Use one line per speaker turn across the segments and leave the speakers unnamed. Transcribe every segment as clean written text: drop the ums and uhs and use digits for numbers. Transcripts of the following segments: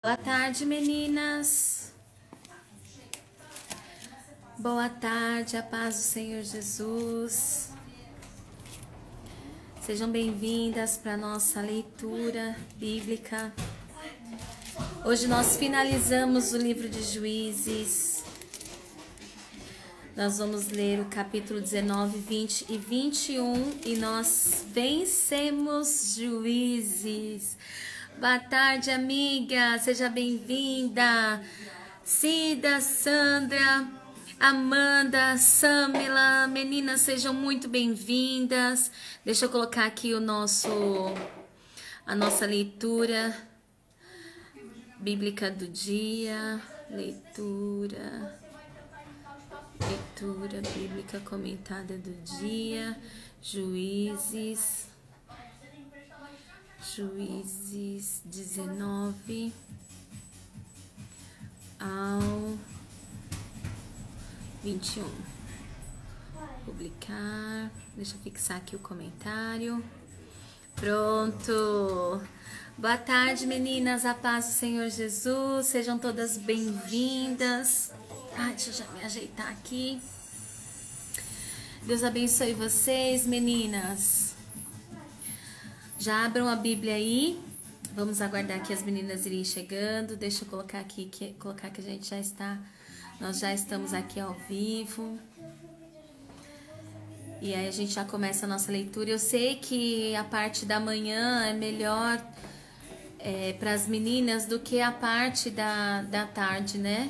Boa tarde, meninas. Boa tarde, a paz do Senhor Jesus. Sejam bem-vindas para a nossa leitura bíblica. Hoje nós finalizamos o livro de Juízes. Nós vamos ler o capítulo 19, 20 e 21 e nós vencemos Juízes. Boa tarde, amiga. Seja bem-vinda. Cida, Sandra, Amanda, Samila, meninas, sejam muito bem-vindas. Deixa eu colocar aqui a nossa leitura bíblica do dia. Leitura bíblica comentada do dia. Juízes 19 ao 21. Publicar. Deixa eu fixar aqui o comentário. Pronto. Boa tarde, meninas. A paz do Senhor Jesus. Sejam todas bem-vindas. Deixa eu já me ajeitar aqui. Deus abençoe vocês, meninas. Já abram a Bíblia aí. Vamos aguardar que as meninas irem chegando. Deixa eu colocar aqui que a gente já está. Nós já estamos aqui ao vivo. E aí a gente já começa a nossa leitura. Eu sei que a parte da manhã é melhor para as meninas do que a parte da tarde, né?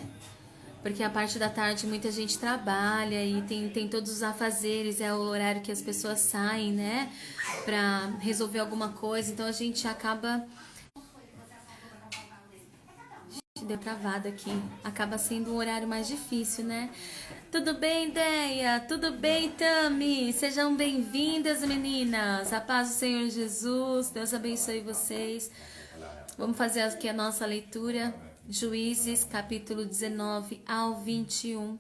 Porque a parte da tarde muita gente trabalha e tem todos os afazeres, é o horário que as pessoas saem, né? Pra resolver alguma coisa, então a gente acaba... Deu travada aqui. Acaba sendo um horário mais difícil, né? Tudo bem, Deia? Tudo bem, Tami? Sejam bem-vindas, meninas. A paz do Senhor Jesus. Deus abençoe vocês. Vamos fazer aqui a nossa leitura. Juízes, capítulo 19 ao 21.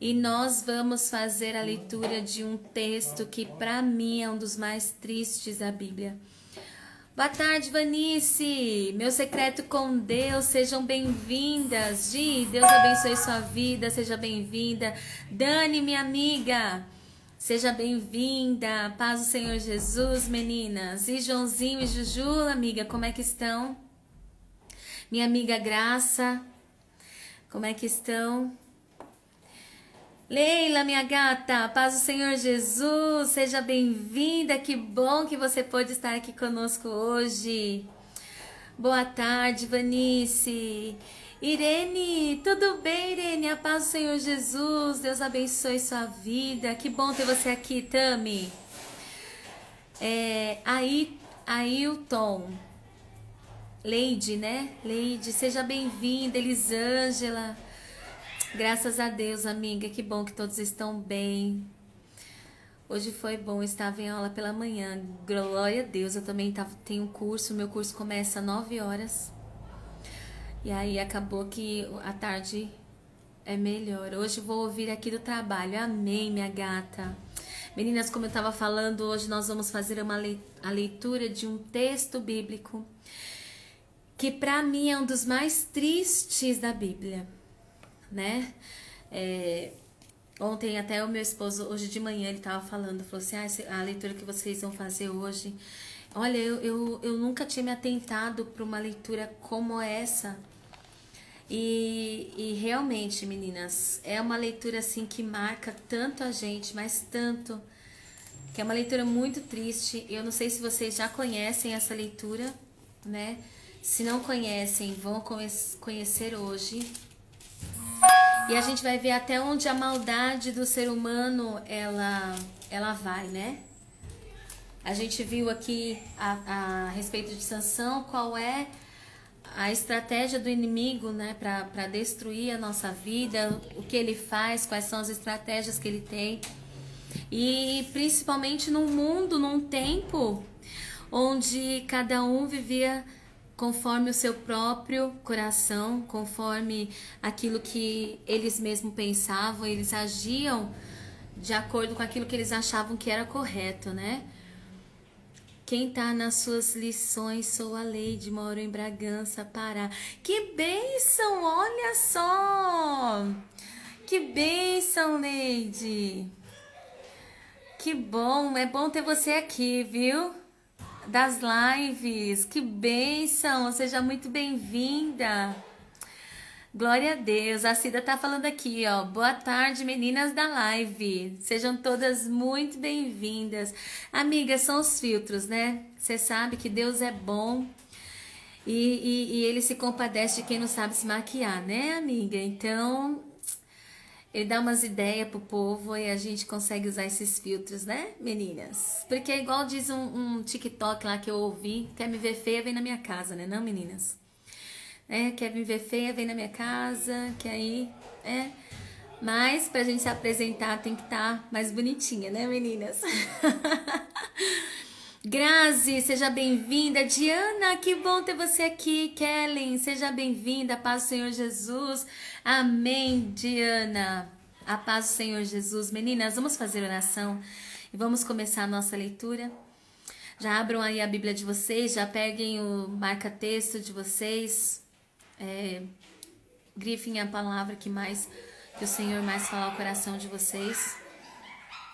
E nós vamos fazer a leitura de um texto que para mim é um dos mais tristes da Bíblia. Boa tarde, Vanice. Meu secreto com Deus, sejam bem-vindas. Gi, Deus abençoe sua vida, seja bem-vinda. Dani, minha amiga, seja bem-vinda. Paz do Senhor Jesus, meninas. E Joãozinho e Juju, amiga, como é que estão? Minha amiga Graça, como é que estão? Leila, minha gata, paz do Senhor Jesus, seja bem-vinda, que bom que você pôde estar aqui conosco hoje. Boa tarde, Vanice. Irene, tudo bem, Irene? A paz do Senhor Jesus, Deus abençoe sua vida, que bom ter você aqui, Tami. Ailton, Leide, né? Leide, seja bem-vinda, Elisângela. Graças a Deus, amiga, que bom que todos estão bem. Hoje foi bom, estava em aula pela manhã, glória a Deus. Eu também tenho um curso, meu curso começa às 9 horas. E aí acabou que a tarde é melhor. Hoje vou ouvir aqui do trabalho, amém, minha gata. Meninas, como eu estava falando, hoje nós vamos fazer a leitura de um texto bíblico que para mim é um dos mais tristes da Bíblia, né? Ontem até o meu esposo, hoje de manhã, ele tava falando, falou assim, a leitura que vocês vão fazer hoje, olha, eu nunca tinha me atentado para uma leitura como essa, e realmente, meninas, é uma leitura assim que marca tanto a gente, mas tanto, que é uma leitura muito triste. Eu não sei se vocês já conhecem essa leitura, né? Se não conhecem, vão conhecer hoje. E a gente vai ver até onde a maldade do ser humano, ela vai, né? A gente viu aqui a respeito de Sansão, qual é a estratégia do inimigo, né? Para destruir a nossa vida, o que ele faz, quais são as estratégias que ele tem. E principalmente num mundo, num tempo, onde cada um vivia conforme o seu próprio coração, conforme aquilo que eles mesmos pensavam, eles agiam de acordo com aquilo que eles achavam que era correto, né? Quem tá nas suas lições, sou a Leide, moro em Bragança, Pará. Que bênção, olha só! Que bênção, Leide! Que bom, é bom ter você aqui, viu? Das lives, que bênção, seja muito bem-vinda. Glória a Deus, a Cida tá falando aqui, ó. Boa tarde, meninas da live. Sejam todas muito bem-vindas. Amigas, são os filtros, né? Você sabe que Deus é bom e Ele se compadece de quem não sabe se maquiar, né, amiga? Então, Ele dá umas ideias pro povo e a gente consegue usar esses filtros, né, meninas? Porque é igual diz um TikTok lá que eu ouvi, quer me ver feia, vem na minha casa, né, não, meninas? Quer me ver feia, vem na minha casa, que aí, mas pra gente se apresentar tem que estar mais bonitinha, né, meninas? Grazi, seja bem-vinda. Diana, que bom ter você aqui. Kellen, seja bem-vinda. Paz do Senhor Jesus. Amém, Diana. A paz do Senhor Jesus. Meninas, vamos fazer oração e vamos começar a nossa leitura. Já abram aí a Bíblia de vocês, já peguem o marca-texto de vocês. Grifem a palavra que o Senhor mais fala ao coração de vocês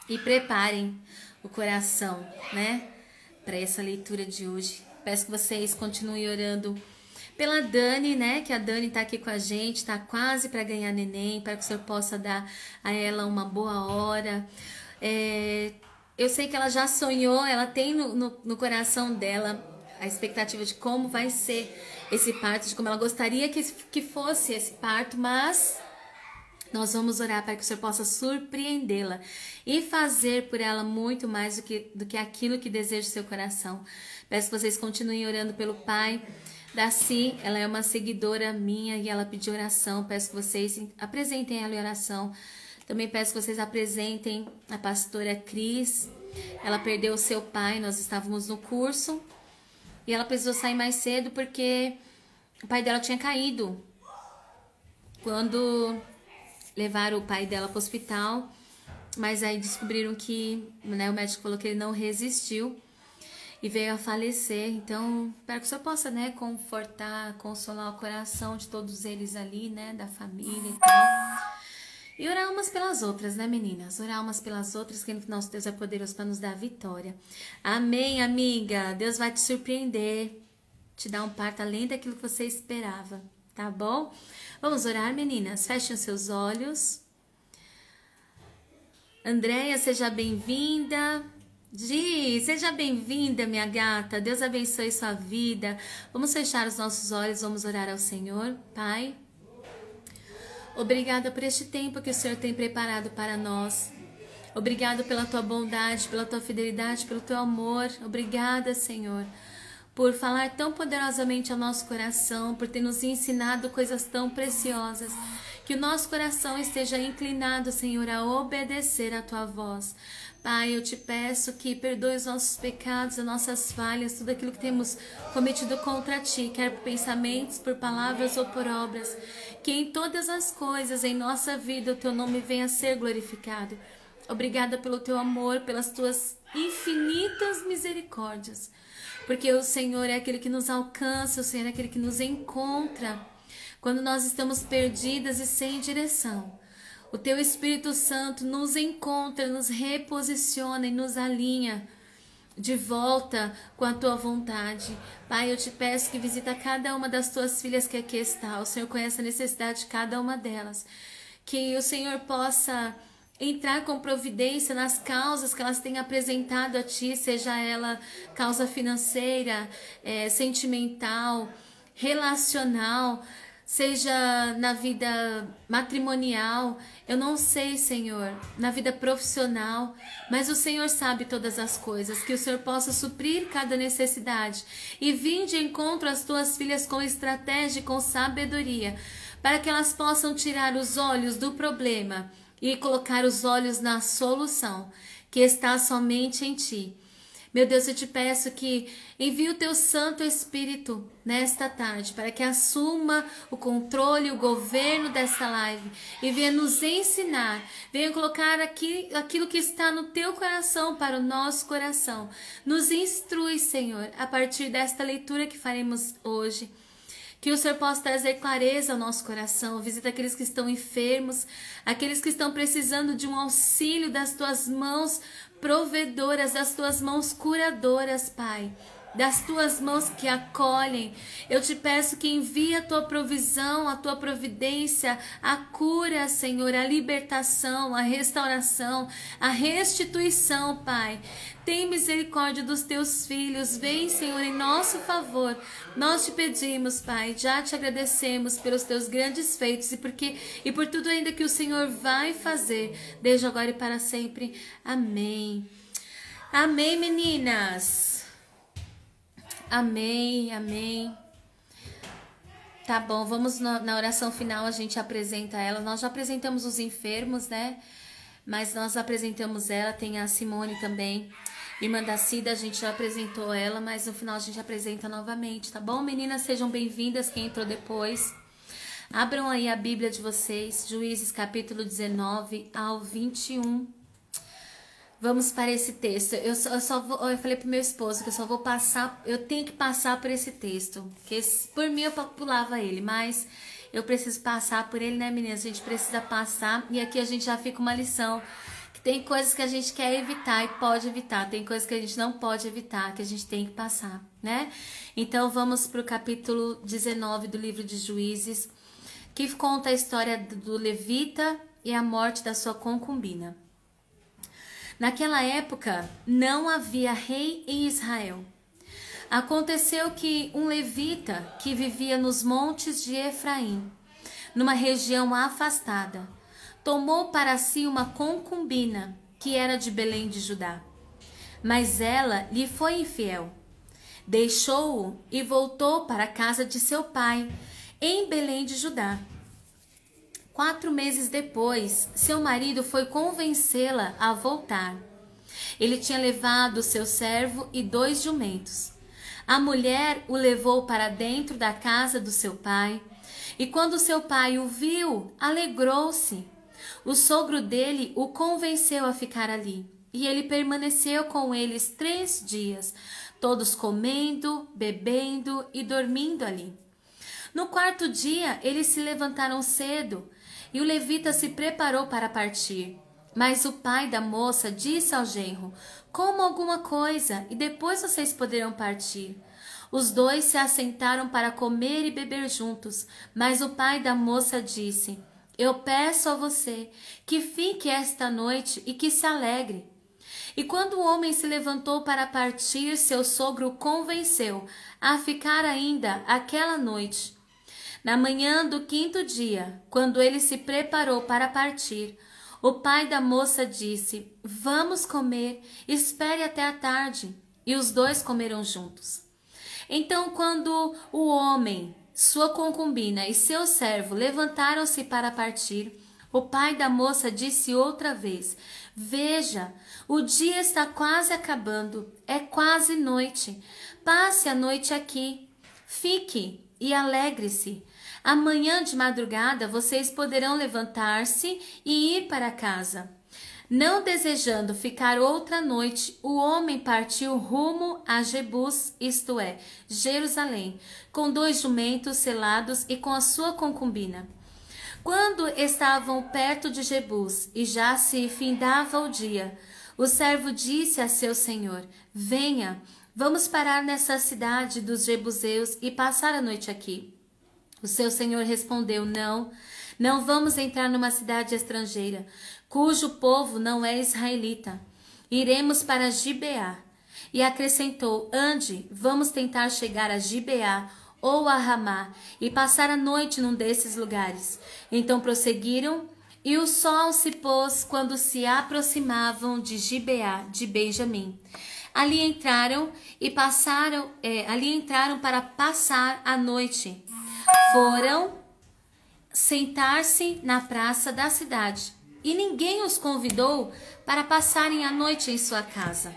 e preparem o coração, né, para essa leitura de hoje. Peço que vocês continuem orando pela Dani, né, que a Dani tá aqui com a gente, tá quase para ganhar neném, para que o Senhor possa dar a ela uma boa hora. Eu sei que ela já sonhou, ela tem no coração dela a expectativa de como vai ser esse parto, de como ela gostaria que fosse esse parto, mas nós vamos orar para que o Senhor possa surpreendê-la e fazer por ela muito mais do que aquilo que deseja o seu coração. Peço que vocês continuem orando pelo pai da Si, ela é uma seguidora minha e ela pediu oração. Peço que vocês apresentem ela em oração. Também peço que vocês apresentem a pastora Cris. Ela perdeu o seu pai, nós estávamos no curso e ela precisou sair mais cedo porque o pai dela tinha caído. Quando levaram o pai dela para o hospital, mas aí descobriram que, né, o médico falou que ele não resistiu e veio a falecer. Então, espero que o Senhor possa, né, confortar, consolar o coração de todos eles ali, né, da família e tal. E orar umas pelas outras, né, meninas? Orar umas pelas outras, que nosso Deus é poderoso para nos dar vitória. Amém, amiga? Deus vai te surpreender, te dar um parto além daquilo que você esperava, tá bom? Vamos orar, meninas? Fechem os seus olhos. Andréia, seja bem-vinda. Gi, seja bem-vinda, minha gata. Deus abençoe sua vida. Vamos fechar os nossos olhos, vamos orar ao Senhor. Pai, obrigada por este tempo que o Senhor tem preparado para nós. Obrigada pela tua bondade, pela tua fidelidade, pelo teu amor. Obrigada, Senhor, por falar tão poderosamente ao nosso coração, por ter nos ensinado coisas tão preciosas. Que o nosso coração esteja inclinado, Senhor, a obedecer a tua voz. Pai, eu te peço que perdoe os nossos pecados, as nossas falhas, tudo aquilo que temos cometido contra ti, quer por pensamentos, por palavras ou por obras. Que em todas as coisas em nossa vida o teu nome venha a ser glorificado. Obrigada pelo teu amor, pelas tuas infinitas misericórdias. Porque o Senhor é aquele que nos alcança, o Senhor é aquele que nos encontra quando nós estamos perdidas e sem direção. O teu Espírito Santo nos encontra, nos reposiciona e nos alinha de volta com a tua vontade. Pai, eu te peço que visita cada uma das tuas filhas que aqui está. O Senhor conhece a necessidade de cada uma delas. Que o Senhor possa entrar com providência nas causas que elas têm apresentado a ti, seja ela causa financeira, sentimental, relacional, seja na vida matrimonial, eu não sei, Senhor, na vida profissional, mas o Senhor sabe todas as coisas, que o Senhor possa suprir cada necessidade e vir de encontro às tuas filhas com estratégia e com sabedoria, para que elas possam tirar os olhos do problema e colocar os olhos na solução, que está somente em ti. Meu Deus, eu te peço que envie o teu Santo Espírito nesta tarde, para que assuma o controle, o governo desta live e venha nos ensinar, venha colocar aqui aquilo que está no teu coração para o nosso coração. Nos instrui, Senhor, a partir desta leitura que faremos hoje. Que o Senhor possa trazer clareza ao nosso coração. Visita aqueles que estão enfermos, aqueles que estão precisando de um auxílio das tuas mãos provedoras, das tuas mãos curadoras, Pai. Das tuas mãos que acolhem. Eu te peço que envie a tua provisão, a tua providência, a cura, Senhor, a libertação, a restauração, a restituição, Pai. Tem misericórdia dos teus filhos. Vem, Senhor, em nosso favor. Nós te pedimos, Pai, já te agradecemos pelos teus grandes feitos e por tudo ainda que o Senhor vai fazer, desde agora e para sempre. Amém. Amém, meninas. Amém, amém. Tá bom, vamos na oração final, a gente apresenta ela. Nós já apresentamos os enfermos, né? Mas nós apresentamos ela, tem a Simone também. Irmã da Cida, a gente já apresentou ela, mas no final a gente apresenta novamente, tá bom? Meninas, sejam bem-vindas, quem entrou depois. Abram aí a Bíblia de vocês, Juízes capítulo 19 ao 21. Vamos para esse texto. Eu falei pro meu esposo que eu só vou passar, eu tenho que passar por esse texto, que por mim eu pulava ele, mas eu preciso passar por ele, né, meninas? A gente precisa passar e aqui a gente já fica uma lição, que tem coisas que a gente quer evitar e pode evitar, tem coisas que a gente não pode evitar, que a gente tem que passar, né? Então vamos pro capítulo 19 do livro de Juízes, que conta a história do levita e a morte da sua concubina. Naquela época, não havia rei em Israel. Aconteceu que um levita que vivia nos montes de Efraim, numa região afastada, tomou para si uma concubina que era de Belém de Judá. Mas ela lhe foi infiel. Deixou-o e voltou para a casa de seu pai, em Belém de Judá. 4 meses depois, seu marido foi convencê-la a voltar. Ele tinha levado seu servo e 2 jumentos. A mulher o levou para dentro da casa do seu pai, e quando seu pai o viu, alegrou-se. O sogro dele o convenceu a ficar ali, e ele permaneceu com eles 3 dias, todos comendo, bebendo e dormindo ali. No 4º dia, eles se levantaram cedo, e o levita se preparou para partir. Mas o pai da moça disse ao genro: "Coma alguma coisa e depois vocês poderão partir." Os 2 se assentaram para comer e beber juntos, mas o pai da moça disse: "Eu peço a você que fique esta noite e que se alegre." E quando o homem se levantou para partir, seu sogro o convenceu a ficar ainda aquela noite. Na manhã do 5º dia, quando ele se preparou para partir, o pai da moça disse: "Vamos comer, espere até a tarde." E os 2 comeram juntos. Então, quando o homem, sua concubina e seu servo levantaram-se para partir, o pai da moça disse outra vez: "Veja, o dia está quase acabando, é quase noite. Passe a noite aqui, fique e alegre-se. Amanhã de madrugada vocês poderão levantar-se e ir para casa." Não desejando ficar outra noite, o homem partiu rumo a Jebus, isto é, Jerusalém, com 2 jumentos selados e com a sua concubina. Quando estavam perto de Jebus e já se findava o dia, o servo disse a seu senhor: "Venha, vamos parar nessa cidade dos jebuseus e passar a noite aqui." O seu senhor respondeu: Não vamos entrar numa cidade estrangeira, cujo povo não é israelita. Iremos para Gibeá." E acrescentou: "Ande, vamos tentar chegar a Gibeá ou a Ramá e passar a noite num desses lugares." Então prosseguiram, e o sol se pôs quando se aproximavam de Gibeá de Benjamim. Ali entraram para passar a noite. Foram sentar-se na praça da cidade, e ninguém os convidou para passarem a noite em sua casa.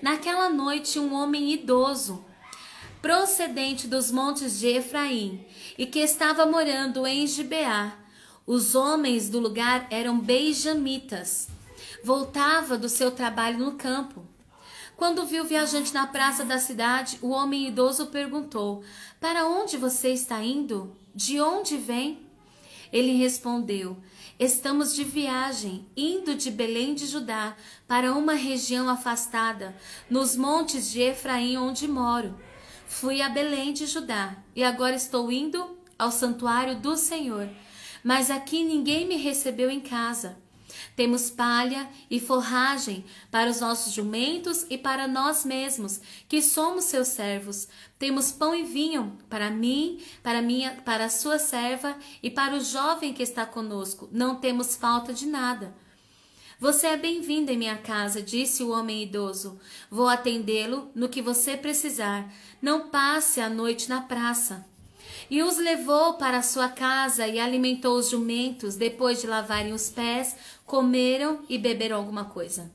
Naquela noite, um homem idoso, procedente dos montes de Efraim, e que estava morando em Gibeá. Os homens do lugar eram benjamitas. Voltava do seu trabalho no campo. Quando viu o viajante na praça da cidade, o homem idoso perguntou: Para onde você está indo? De onde vem? Ele respondeu: Estamos de viagem, indo de Belém de Judá para uma região afastada, nos montes de Efraim, onde moro. Fui a Belém de Judá e agora estou indo ao santuário do Senhor. Mas aqui ninguém me recebeu em casa. Temos palha e forragem para os nossos jumentos e para nós mesmos, que somos seus servos. Temos pão e vinho para mim, para a sua serva e para o jovem que está conosco. Não temos falta de nada. Você é bem-vindo em minha casa, disse o homem idoso. Vou atendê-lo no que você precisar. Não passe a noite na praça. E os levou para sua casa e alimentou os jumentos. Depois de lavarem os pés, comeram e beberam alguma coisa.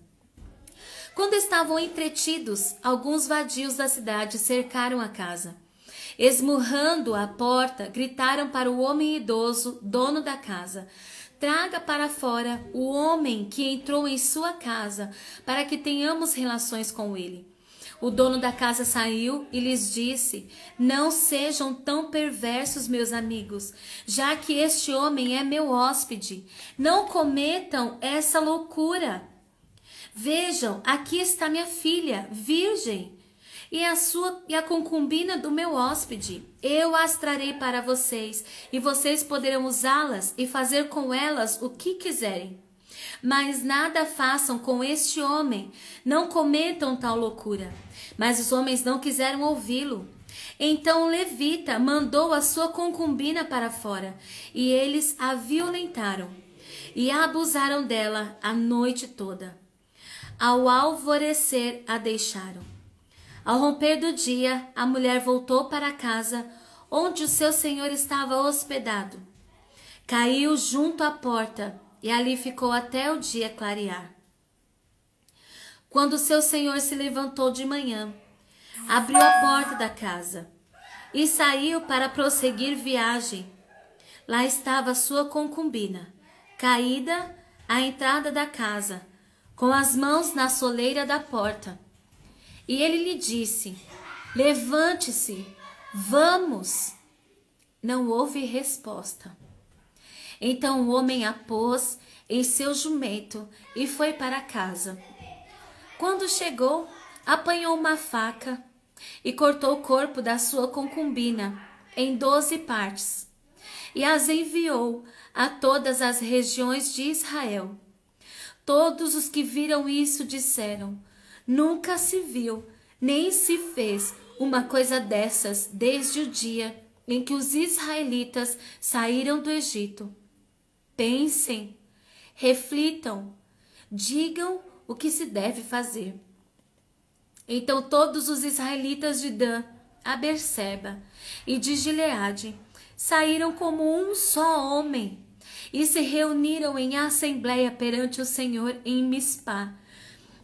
Quando estavam entretidos, alguns vadios da cidade cercaram a casa. Esmurrando a porta, gritaram para o homem idoso, dono da casa: Traga para fora o homem que entrou em sua casa, para que tenhamos relações com ele. O dono da casa saiu e lhes disse: Não sejam tão perversos, meus amigos, já que este homem é meu hóspede. Não cometam essa loucura. Vejam, aqui está minha filha, virgem, e a concubina do meu hóspede. Eu as trarei para vocês, e vocês poderão usá-las e fazer com elas o que quiserem. Mas nada façam com este homem, não cometam tal loucura. Mas os homens não quiseram ouvi-lo. Então o levita mandou a sua concubina para fora, e eles a violentaram e abusaram dela a noite toda. Ao alvorecer a deixaram. Ao romper do dia, a mulher voltou para a casa onde o seu senhor estava hospedado. Caiu junto à porta e ali ficou até o dia clarear. Quando seu senhor se levantou de manhã, abriu a porta da casa e saiu para prosseguir viagem. Lá estava sua concubina, caída à entrada da casa, com as mãos na soleira da porta. E ele lhe disse: Levante-se, vamos. Não houve resposta. Então o homem a pôs em seu jumento e foi para casa. Quando chegou, apanhou uma faca e cortou o corpo da sua concubina em 12 partes e as enviou a todas as regiões de Israel. Todos os que viram isso disseram: Nunca se viu, nem se fez uma coisa dessas desde o dia em que os israelitas saíram do Egito. Pensem, reflitam, digam o que se deve fazer. Então todos os israelitas de Dan a Berseba e de Gileade saíram como um só homem e se reuniram em assembleia perante o Senhor em Mispá.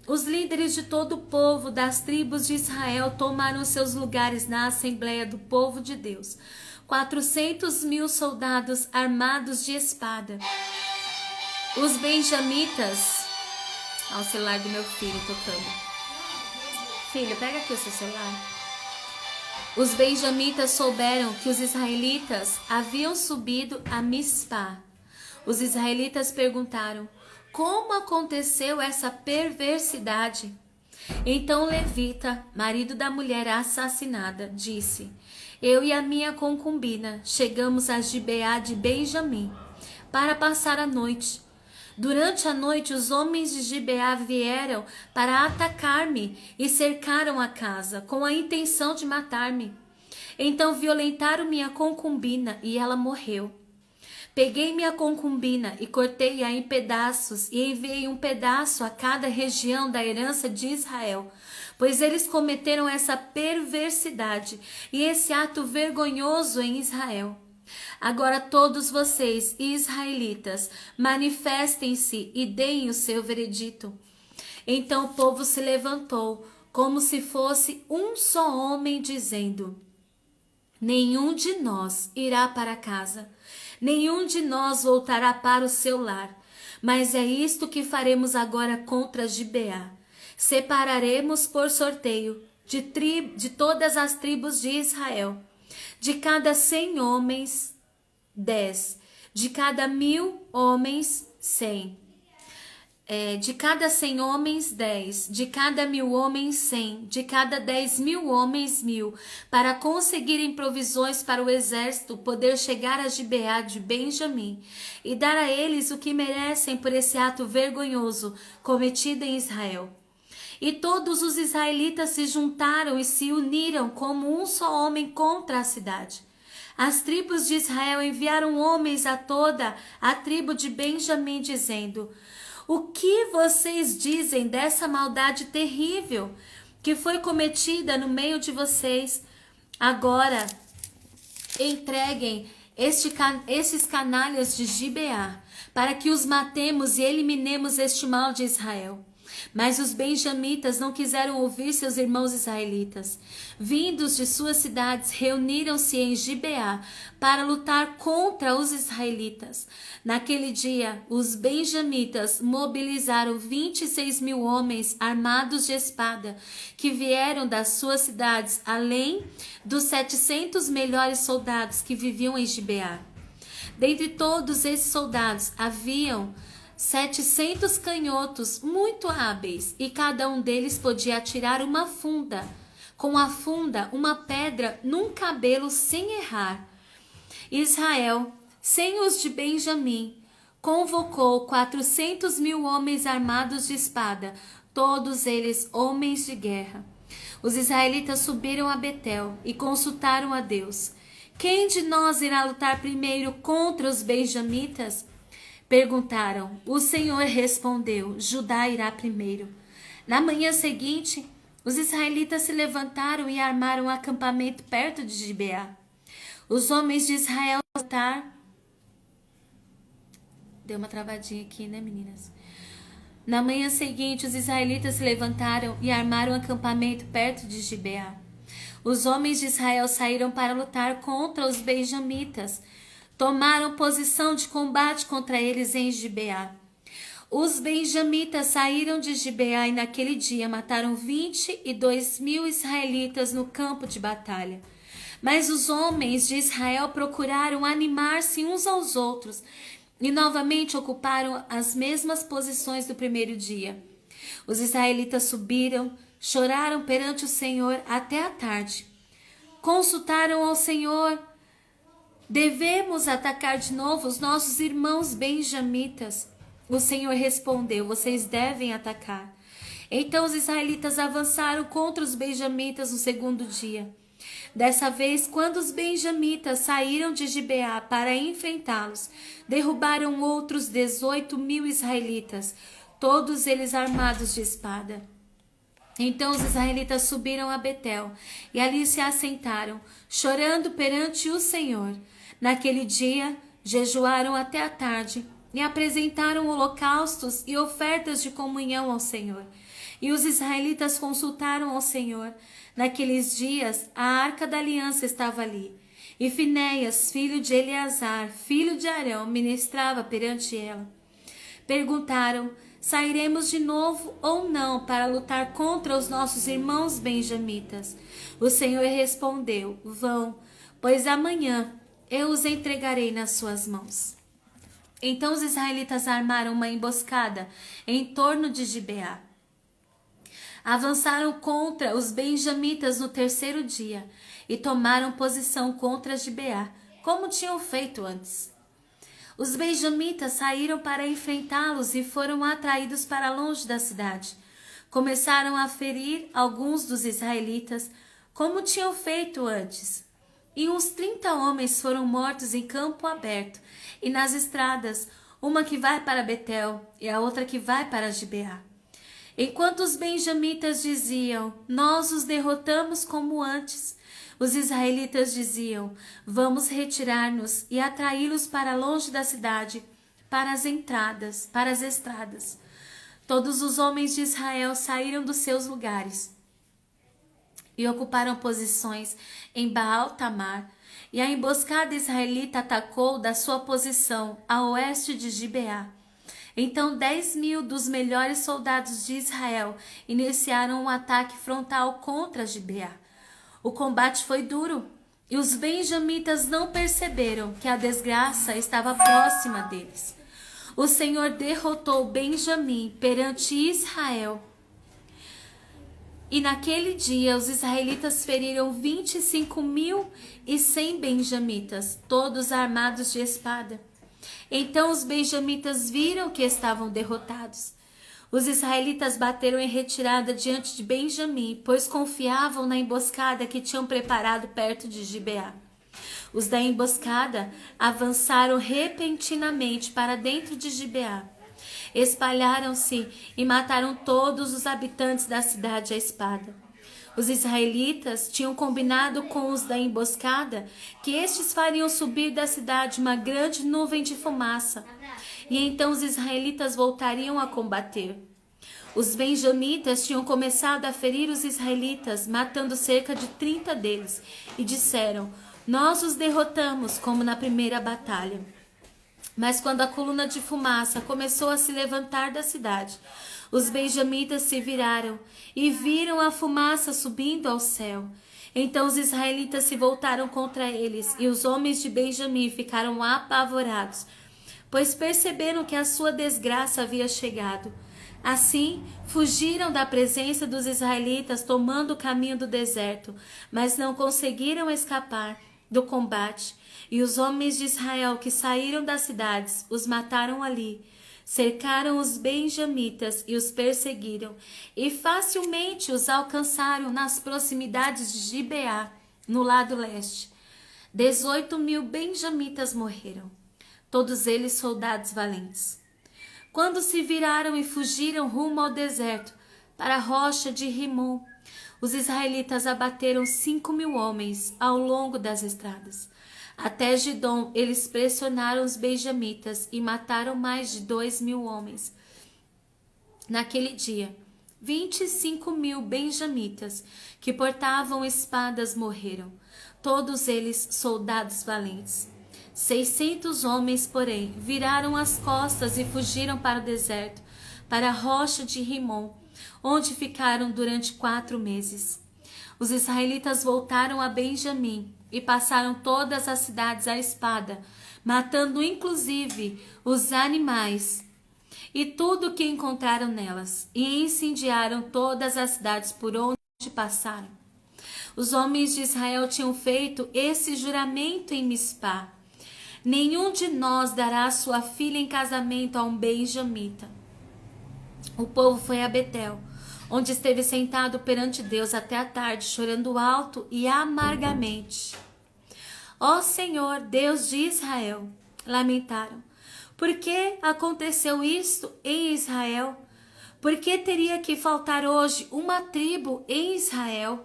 Os líderes de todo o povo das tribos de Israel tomaram seus lugares na assembleia do povo de Deus. 400.000 soldados armados de espada. Os benjamitas... Olha o celular do meu filho tocando. Filho, pega aqui o seu celular. Os benjamitas souberam que os israelitas haviam subido a Mispá. Os israelitas perguntaram: Como aconteceu essa perversidade? Então Levita, marido da mulher assassinada, disse: Eu e a minha concubina chegamos a Gibeá de Benjamim para passar a noite. Durante a noite, os homens de Gibeá vieram para atacar-me e cercaram a casa com a intenção de matar-me. Então violentaram minha concubina e ela morreu. Peguei minha concubina e cortei-a em pedaços e enviei um pedaço a cada região da herança de Israel, pois eles cometeram essa perversidade e esse ato vergonhoso em Israel. Agora todos vocês, israelitas, manifestem-se e deem o seu veredito. Então o povo se levantou, como se fosse um só homem, dizendo: nenhum de nós irá para casa, nenhum de nós voltará para o seu lar. Mas é isto que faremos agora contra Gibeá. Separaremos por sorteio de todas as tribos de Israel, de cada 100 homens, 10, de cada 1.000 homens, 100. De cada 100 homens, 10, de cada 1.000 homens, 100, de cada 10.000 homens, 1.000, para conseguirem provisões para o exército poder chegar a Gibeá de Benjamim e dar a eles o que merecem por esse ato vergonhoso cometido em Israel. E todos os israelitas se juntaram e se uniram como um só homem contra a cidade. As tribos de Israel enviaram homens a toda a tribo de Benjamim, dizendo: o que vocês dizem dessa maldade terrível que foi cometida no meio de vocês? Agora entreguem esses canalhas de Gibeá, para que os matemos e eliminemos este mal de Israel. Mas os benjamitas não quiseram ouvir seus irmãos israelitas. Vindos de suas cidades, reuniram-se em Gibeá para lutar contra os israelitas. Naquele dia, os benjamitas mobilizaram 26.000 homens armados de espada, que vieram das suas cidades, além dos 700 melhores soldados que viviam em Gibeá. Dentre todos esses soldados, haviam 700 canhotos muito hábeis, e cada um deles podia atirar uma funda, com a funda uma pedra num cabelo sem errar. Israel, sem os de Benjamim, convocou 400.000 homens armados de espada, todos eles homens de guerra. Os israelitas subiram a Betel e consultaram a Deus. Quem de nós irá lutar primeiro contra os benjamitas? Perguntaram. O Senhor respondeu: Judá irá primeiro. Na manhã seguinte, os israelitas se levantaram e armaram um acampamento perto de Gibeá. Os homens de Israel voltaram. Deu uma travadinha aqui, né, meninas? Na manhã seguinte, os israelitas se levantaram e armaram um acampamento perto de Gibeá. Os homens de Israel saíram para lutar contra os benjamitas. Tomaram posição de combate contra eles em Gibeá. Os benjamitas saíram de Gibeá e naquele dia mataram 22.000 israelitas no campo de batalha. Mas os homens de Israel procuraram animar-se uns aos outros e novamente ocuparam as mesmas posições do primeiro dia. Os israelitas subiram, choraram perante o Senhor até a tarde. Consultaram ao Senhor: devemos atacar de novo os nossos irmãos benjamitas? O Senhor respondeu: vocês devem atacar. Então os israelitas avançaram contra os benjamitas no segundo dia. Dessa vez, quando os benjamitas saíram de Gibeá para enfrentá-los, derrubaram outros 18.000 israelitas, todos eles armados de espada. Então os israelitas subiram a Betel e ali se assentaram, chorando perante o Senhor. Naquele dia, jejuaram até a tarde e apresentaram holocaustos e ofertas de comunhão ao Senhor. E os israelitas consultaram ao Senhor. Naqueles dias, a arca da aliança estava ali, e Finéias, filho de Eleazar, filho de Arão, ministrava perante ela. Perguntaram: sairemos de novo ou não para lutar contra os nossos irmãos benjamitas? O Senhor respondeu: vão, pois amanhã eu os entregarei nas suas mãos. Então os israelitas armaram uma emboscada em torno de Gibeá. Avançaram contra os benjamitas no terceiro dia e tomaram posição contra Gibeá, como tinham feito antes. Os benjamitas saíram para enfrentá-los e foram atraídos para longe da cidade. Começaram a ferir alguns dos israelitas, como tinham feito antes. E uns 30 homens foram mortos em campo aberto e nas estradas, uma que vai para Betel e a outra que vai para Gibeá. Enquanto os benjamitas diziam: nós os derrotamos como antes, os israelitas diziam: vamos retirar-nos e atraí-los para longe da cidade, para as entradas, para as estradas. Todos os homens de Israel saíram dos seus lugares e ocuparam posições em Baal-Tamar. E a emboscada israelita atacou da sua posição a oeste de Gibeá. Então 10.000 dos melhores soldados de Israel iniciaram um ataque frontal contra Gibeá. O combate foi duro e os benjamitas não perceberam que a desgraça estava próxima deles. O Senhor derrotou Benjamim perante Israel. E naquele dia os israelitas feriram 25.100 benjamitas, todos armados de espada. Então os benjamitas viram que estavam derrotados. Os israelitas bateram em retirada diante de Benjamim, pois confiavam na emboscada que tinham preparado perto de Gibeá. Os da emboscada avançaram repentinamente para dentro de Gibeá. Espalharam-se e mataram todos os habitantes da cidade à espada. Os israelitas tinham combinado com os da emboscada que estes fariam subir da cidade uma grande nuvem de fumaça, e então os israelitas voltariam a combater. Os benjamitas tinham começado a ferir os israelitas, matando cerca de 30 deles, e disseram: nós os derrotamos, como na primeira batalha. Mas quando a coluna de fumaça começou a se levantar da cidade, os benjamitas se viraram e viram a fumaça subindo ao céu. Então os israelitas se voltaram contra eles, e os homens de Benjamim ficaram apavorados, pois perceberam que a sua desgraça havia chegado. Assim, fugiram da presença dos israelitas, tomando o caminho do deserto, mas não conseguiram escapar do combate. E os homens de Israel que saíram das cidades os mataram ali. Cercaram os benjamitas e os perseguiram, e facilmente os alcançaram nas proximidades de Gibeá, no lado leste. 18.000 benjamitas morreram, todos eles soldados valentes. Quando se viraram e fugiram rumo ao deserto, para a rocha de Rimon, os israelitas abateram 5.000 homens ao longo das estradas. Até Gidom eles pressionaram os benjamitas e mataram mais de 2.000 homens. Naquele dia, 25.000 benjamitas que portavam espadas morreram, todos eles soldados valentes. 600 homens, porém, viraram as costas e fugiram para o deserto, para a rocha de Rimon, onde ficaram durante 4 meses. Os israelitas voltaram a Benjamim e passaram todas as cidades à espada, matando inclusive os animais e tudo o que encontraram nelas, e incendiaram todas as cidades por onde passaram. Os homens de Israel tinham feito esse juramento em Mispá: nenhum de nós dará sua filha em casamento a um benjamita. O povo foi a Betel, onde esteve sentado perante Deus até a tarde, chorando alto e amargamente. Ó Senhor, Deus de Israel, lamentaram: por que aconteceu isto em Israel? Por que teria que faltar hoje uma tribo em Israel?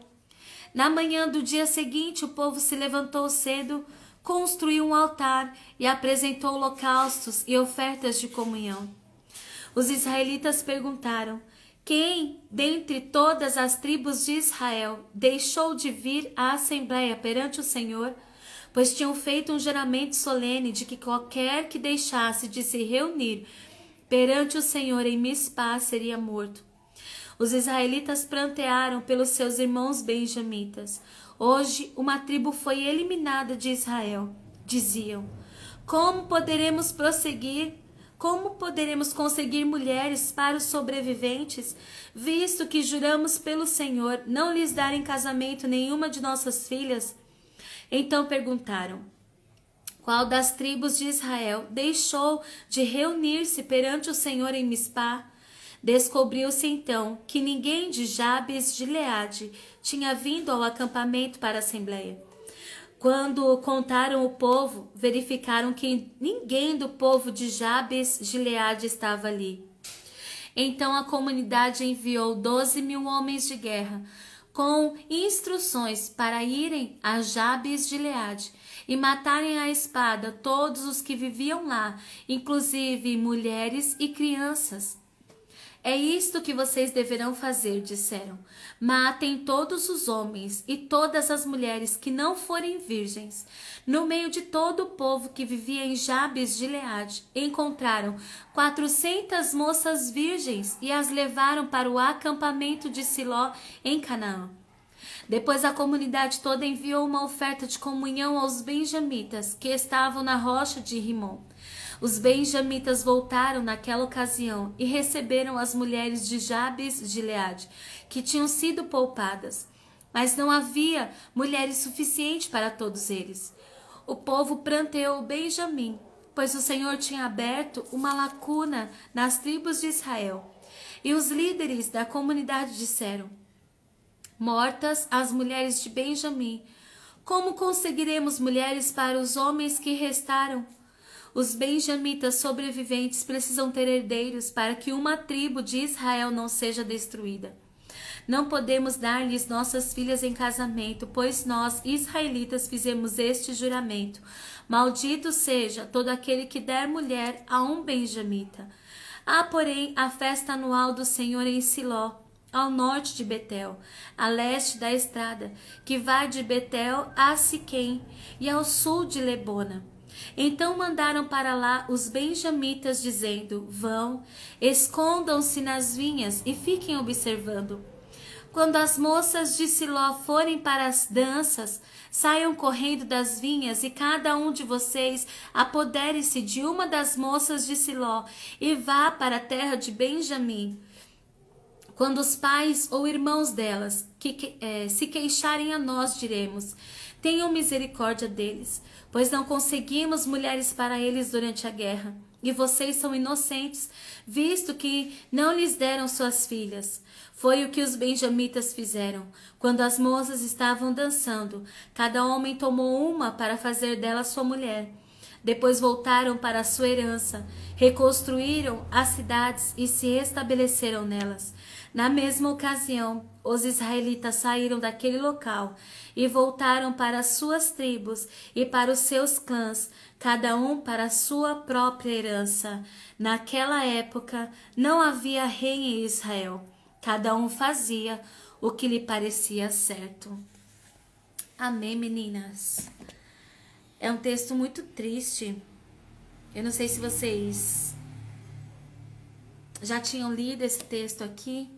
Na manhã do dia seguinte, o povo se levantou cedo, construiu um altar e apresentou holocaustos e ofertas de comunhão. Os israelitas perguntaram: quem, dentre todas as tribos de Israel, deixou de vir à assembleia perante o Senhor? Pois tinham feito um juramento solene de que qualquer que deixasse de se reunir perante o Senhor em Mispá seria morto. Os israelitas prantearam pelos seus irmãos benjamitas. Hoje uma tribo foi eliminada de Israel. Diziam: como poderemos prosseguir? Como poderemos conseguir mulheres para os sobreviventes, visto que juramos pelo Senhor não lhes dar em casamento nenhuma de nossas filhas? Então perguntaram: qual das tribos de Israel deixou de reunir-se perante o Senhor em Mispá? Descobriu-se então que ninguém de Jabes de Gileade tinha vindo ao acampamento para a assembleia. Quando contaram o povo, verificaram que ninguém do povo de Jabes de Gileade estava ali. Então a comunidade enviou 12.000 homens de guerra, com instruções para irem a Jabes de Gileade e matarem à espada todos os que viviam lá, inclusive mulheres e crianças. É isto que vocês deverão fazer, disseram. Matem todos os homens e todas as mulheres que não forem virgens. No meio de todo o povo que vivia em Jabes de Gileade, encontraram 400 moças virgens e as levaram para o acampamento de Siló, em Canaã. Depois a comunidade toda enviou uma oferta de comunhão aos benjamitas que estavam na rocha de Rimom. Os benjamitas voltaram naquela ocasião e receberam as mulheres de Jabes de Gileade, que tinham sido poupadas. Mas não havia mulheres suficientes para todos eles. O povo pranteou Benjamim, pois o Senhor tinha aberto uma lacuna nas tribos de Israel. E os líderes da comunidade disseram: mortas as mulheres de Benjamim, como conseguiremos mulheres para os homens que restaram? Os benjamitas sobreviventes precisam ter herdeiros para que uma tribo de Israel não seja destruída. Não podemos dar-lhes nossas filhas em casamento, pois nós, israelitas, fizemos este juramento. Maldito seja todo aquele que der mulher a um benjamita. Há, porém, a festa anual do Senhor em Siló, ao norte de Betel, a leste da estrada, que vai de Betel a Siquém, e ao sul de Lebona. Então mandaram para lá os benjamitas, dizendo: vão, escondam-se nas vinhas e fiquem observando. Quando as moças de Siló forem para as danças, saiam correndo das vinhas, e cada um de vocês apodere-se de uma das moças de Siló e vá para a terra de Benjamim. Quando os pais ou irmãos delas se queixarem a nós, diremos: tenham misericórdia deles, pois não conseguimos mulheres para eles durante a guerra, e vocês são inocentes, visto que não lhes deram suas filhas. Foi o que os benjamitas fizeram. Quando as moças estavam dançando, cada homem tomou uma para fazer dela sua mulher. Depois voltaram para a sua herança, reconstruíram as cidades e se estabeleceram nelas. Na mesma ocasião, os israelitas saíram daquele local e voltaram para as suas tribos e para os seus clãs, cada um para a sua própria herança. Naquela época, não havia rei em Israel. Cada um fazia o que lhe parecia certo. Amém, meninas? É um texto muito triste. Eu não sei se vocês já tinham lido esse texto aqui,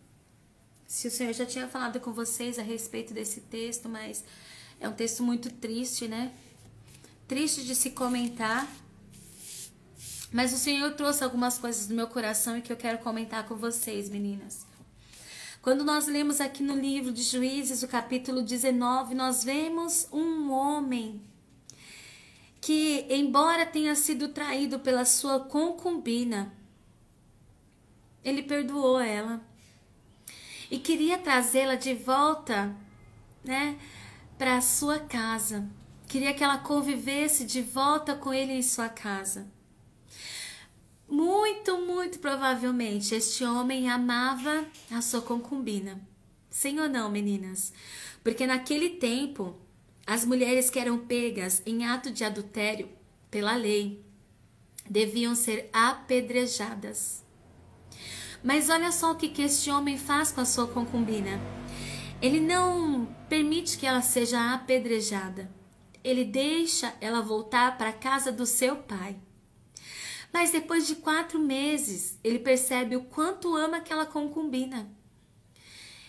se o Senhor já tinha falado com vocês a respeito desse texto, mas é um texto muito triste, né? Triste de se comentar. Mas o Senhor trouxe algumas coisas do meu coração e que eu quero comentar com vocês, meninas. Quando nós lemos aqui no livro de Juízes, o capítulo 19, nós vemos um homem que, embora tenha sido traído pela sua concubina, ele perdoou ela e queria trazê-la de volta, né, para a sua casa. Queria que ela convivesse de volta com ele em sua casa. Muito provavelmente este homem amava a sua concubina. Sim ou não, meninas? Porque naquele tempo, as mulheres que eram pegas em ato de adultério, pela lei, deviam ser apedrejadas. Mas olha só o que este homem faz com a sua concubina. Ele não permite que ela seja apedrejada. Ele deixa ela voltar para a casa do seu pai. Mas depois de 4 meses, ele percebe o quanto ama aquela concubina.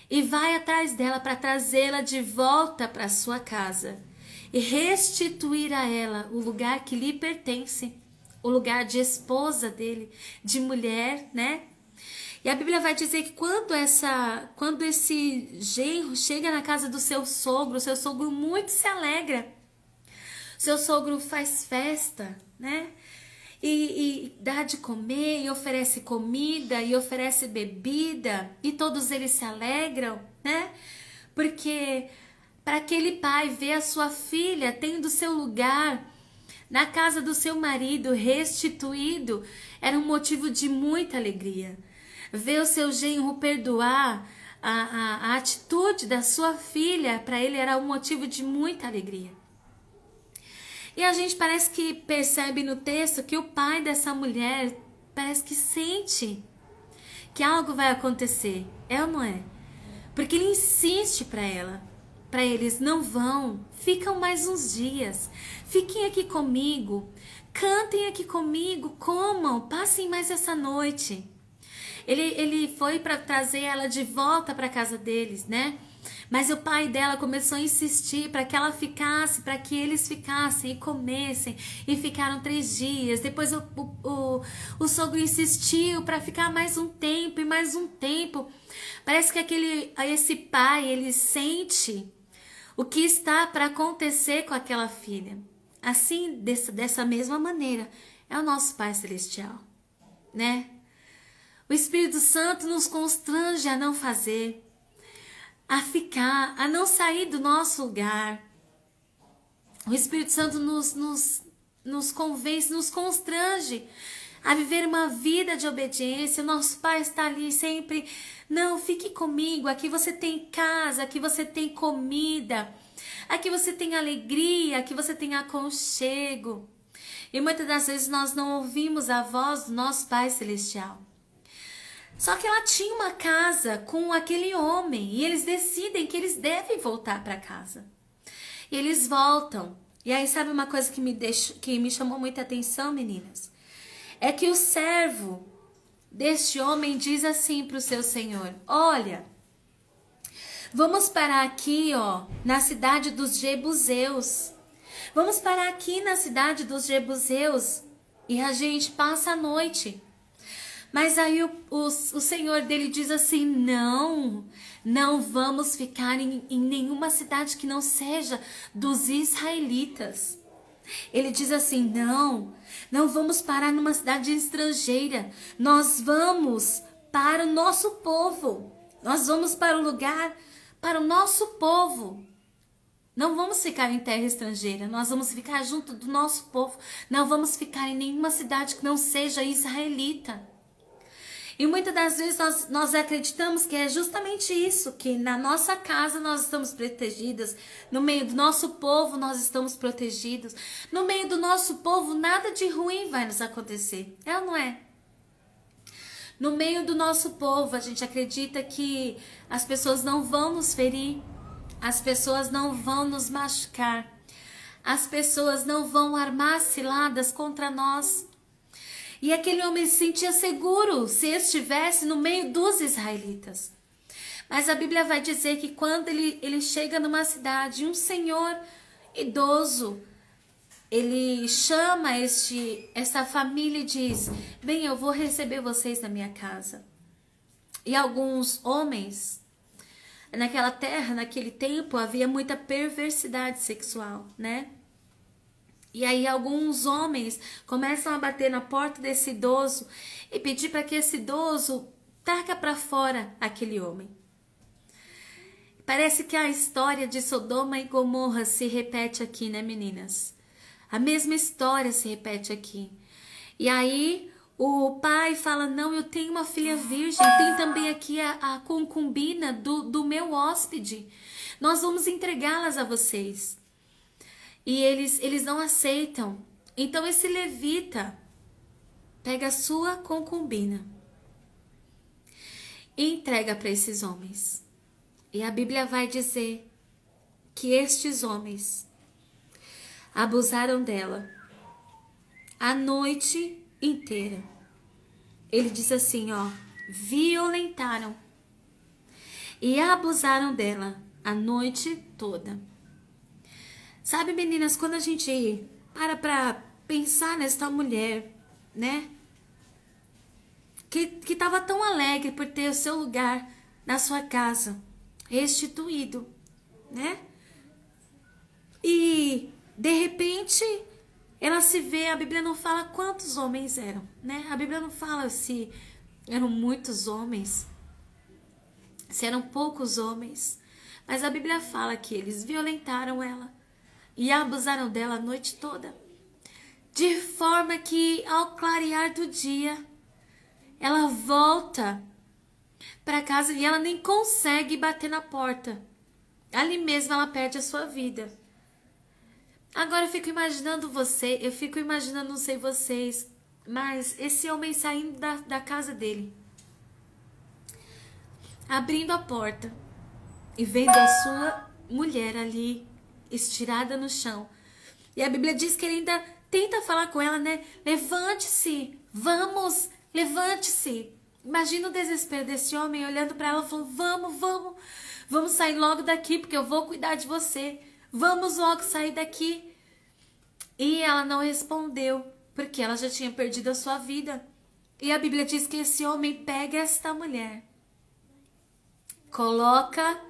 E vai atrás dela para trazê-la de volta para sua casa. E restituir a ela o lugar que lhe pertence. O lugar de esposa dele, de mulher, né? E a Bíblia vai dizer que quando esse genro chega na casa do seu sogro, o seu sogro muito se alegra. Seu sogro faz festa, né? E dá de comer, e oferece comida, e oferece bebida, e todos eles se alegram, né? Porque para aquele pai ver a sua filha tendo seu lugar na casa do seu marido restituído era um motivo de muita alegria. Ver o seu genro perdoar a atitude da sua filha, para ele era um motivo de muita alegria. E a gente parece que percebe no texto que o pai dessa mulher parece que sente que algo vai acontecer. É ou não é? Porque ele insiste para ela, para eles: não vão, ficam mais uns dias, fiquem aqui comigo, cantem aqui comigo, comam, passem mais essa noite. Ele foi para trazer ela de volta para casa deles, né? Mas o pai dela começou a insistir para que ela ficasse, para que eles ficassem e comessem. E ficaram 3 dias. Depois o sogro insistiu para ficar mais um tempo e mais um tempo. Parece que esse pai, ele sente o que está para acontecer com aquela filha. Assim, dessa mesma maneira, é o nosso Pai Celestial, né? O Espírito Santo nos constrange a não fazer, a ficar, a não sair do nosso lugar. O Espírito Santo nos convence, nos constrange a viver uma vida de obediência. O nosso Pai está ali sempre: não, fique comigo, aqui você tem casa, aqui você tem comida, aqui você tem alegria, aqui você tem aconchego. E muitas das vezes nós não ouvimos a voz do nosso Pai Celestial. Só que ela tinha uma casa com aquele homem e eles decidem que eles devem voltar para casa. E eles voltam. E aí, sabe uma coisa que me chamou muita atenção, meninas? É que o servo deste homem diz assim para o seu senhor: olha, vamos parar aqui, ó, na cidade dos Jebuseus. Vamos parar aqui na cidade dos Jebuseus e a gente passa a noite. Mas aí o senhor dele diz assim: não vamos ficar em nenhuma cidade que não seja dos israelitas. Ele diz assim: não vamos parar numa cidade estrangeira. Nós vamos para o nosso povo. Nós vamos para o lugar, para o nosso povo. Não vamos ficar em terra estrangeira. Nós vamos ficar junto do nosso povo. Não vamos ficar em nenhuma cidade que não seja israelita. E muitas das vezes nós acreditamos que é justamente isso, que na nossa casa nós estamos protegidas, no meio do nosso povo nós estamos protegidos, no meio do nosso povo nada de ruim vai nos acontecer, é ou não é? No meio do nosso povo a gente acredita que as pessoas não vão nos ferir, as pessoas não vão nos machucar, as pessoas não vão armar ciladas contra nós. E aquele homem se sentia seguro se estivesse no meio dos israelitas. Mas a Bíblia vai dizer que quando ele chega numa cidade, um senhor idoso, ele chama essa família e diz: bem, eu vou receber vocês na minha casa. E alguns homens, naquela terra, naquele tempo, havia muita perversidade sexual, né? E aí alguns homens começam a bater na porta desse idoso e pedir para que esse idoso taca para fora aquele homem. Parece que a história de Sodoma e Gomorra se repete aqui, né, meninas? A mesma história se repete aqui. E aí o pai fala: não, eu tenho uma filha virgem, tem também aqui a concubina do meu hóspede. Nós vamos entregá-las a vocês. E eles não aceitam. Então esse levita pega a sua concubina e entrega para esses homens. E a Bíblia vai dizer que estes homens abusaram dela a noite inteira. Ele diz assim, ó: violentaram e abusaram dela a noite toda. Sabe, meninas, quando a gente para pensar nesta mulher, né? Que estava tão alegre por ter o seu lugar na sua casa restituído, né? E, de repente, ela se vê, a Bíblia não fala quantos homens eram, né? A Bíblia não fala se eram muitos homens, se eram poucos homens. Mas a Bíblia fala que eles violentaram ela e abusaram dela a noite toda, de forma que ao clarear do dia, ela volta para casa e ela nem consegue bater na porta. Ali mesmo ela perde a sua vida. Agora eu fico imaginando não sei vocês, mas esse homem saindo da casa dele, abrindo a porta e vendo a sua mulher ali, estirada no chão. E a Bíblia diz que ele ainda tenta falar com ela, né? Levante-se, vamos, levante-se. Imagina o desespero desse homem olhando para ela, falando: vamos sair logo daqui, porque eu vou cuidar de você. Vamos logo sair daqui. E ela não respondeu, porque ela já tinha perdido a sua vida. E a Bíblia diz que esse homem pega esta mulher, coloca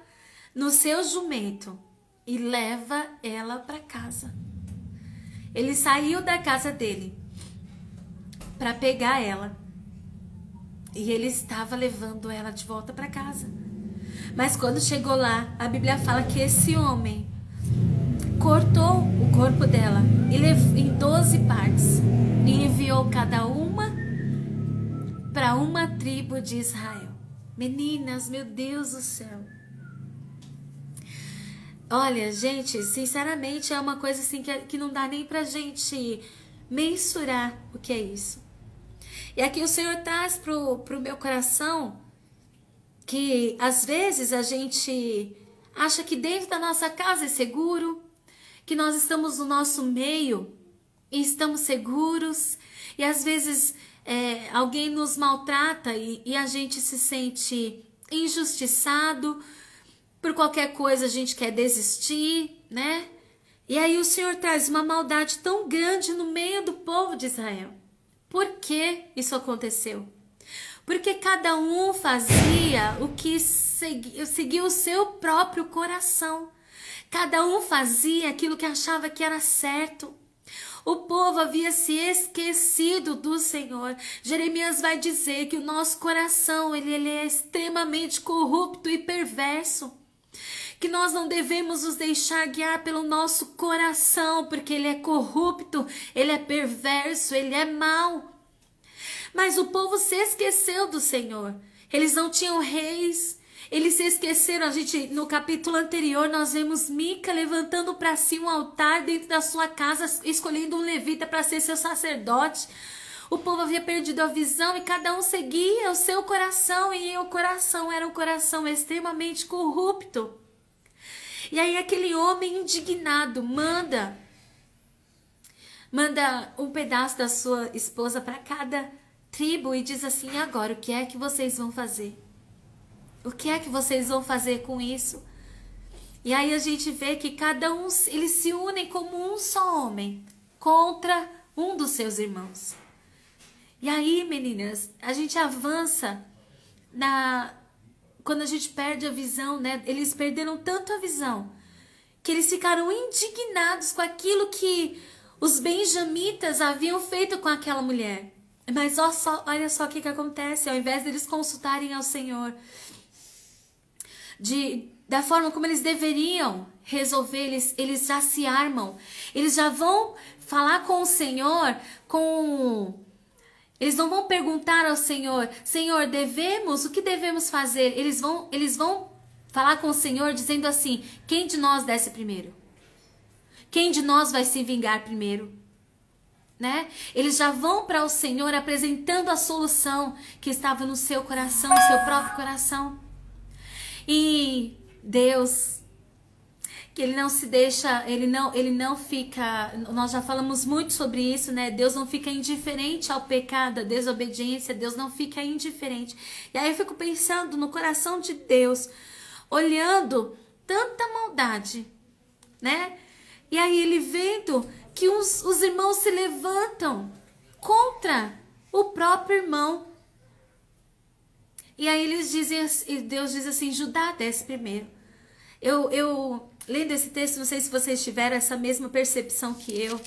no seu jumento e leva ela para casa. Ele saiu da casa dele para pegar ela. E ele estava levando ela de volta para casa. Mas quando chegou lá, a Bíblia fala que esse homem cortou o corpo dela em 12 partes e enviou cada uma para uma tribo de Israel. Meninas, meu Deus do céu. Olha, gente, sinceramente é uma coisa assim que não dá nem pra gente mensurar o que é isso. E aqui o Senhor traz pro meu coração que às vezes a gente acha que dentro da nossa casa é seguro, que nós estamos no nosso meio e estamos seguros, e às vezes alguém nos maltrata e a gente se sente injustiçado, por qualquer coisa a gente quer desistir, né? E aí o Senhor traz uma maldade tão grande no meio do povo de Israel. Por que isso aconteceu? Porque cada um fazia o que seguia o seu próprio coração. Cada um fazia aquilo que achava que era certo. O povo havia se esquecido do Senhor. Jeremias vai dizer que o nosso coração ele é extremamente corrupto e perverso. Que nós não devemos nos deixar guiar pelo nosso coração, porque ele é corrupto, ele é perverso, ele é mau. Mas o povo se esqueceu do Senhor. Eles não tinham reis, eles se esqueceram. No capítulo anterior, nós vemos Mica levantando para si um altar dentro da sua casa, escolhendo um levita para ser seu sacerdote. O povo havia perdido a visão e cada um seguia o seu coração, e o coração era um coração extremamente corrupto. E aí aquele homem indignado manda um pedaço da sua esposa para cada tribo e diz assim: agora, o que é que vocês vão fazer? O que é que vocês vão fazer com isso? E aí a gente vê que cada um, eles se unem como um só homem contra um dos seus irmãos. E aí, meninas, a gente avança quando a gente perde a visão, né? Eles perderam tanto a visão que eles ficaram indignados com aquilo que os benjamitas haviam feito com aquela mulher. Mas olha só o que acontece. Ao invés deles consultarem ao Senhor da forma como eles deveriam resolver, eles já se armam. Eles já vão falar com o Senhor Eles não vão perguntar ao Senhor: Senhor, o que devemos fazer? Eles vão falar com o Senhor dizendo assim: quem de nós desce primeiro? Quem de nós vai se vingar primeiro? Né? Eles já vão para o Senhor apresentando a solução que estava no seu coração, no seu próprio coração. E Deus, que ele não se deixa, ele não fica, nós já falamos muito sobre isso, né? Deus não fica indiferente ao pecado, à desobediência, Deus não fica indiferente. E aí eu fico pensando no coração de Deus, olhando tanta maldade, né? E aí ele vendo que os irmãos se levantam contra o próprio irmão. E aí Deus diz assim: Judá desce primeiro. Eu lendo esse texto, não sei se vocês tiveram essa mesma percepção que eu.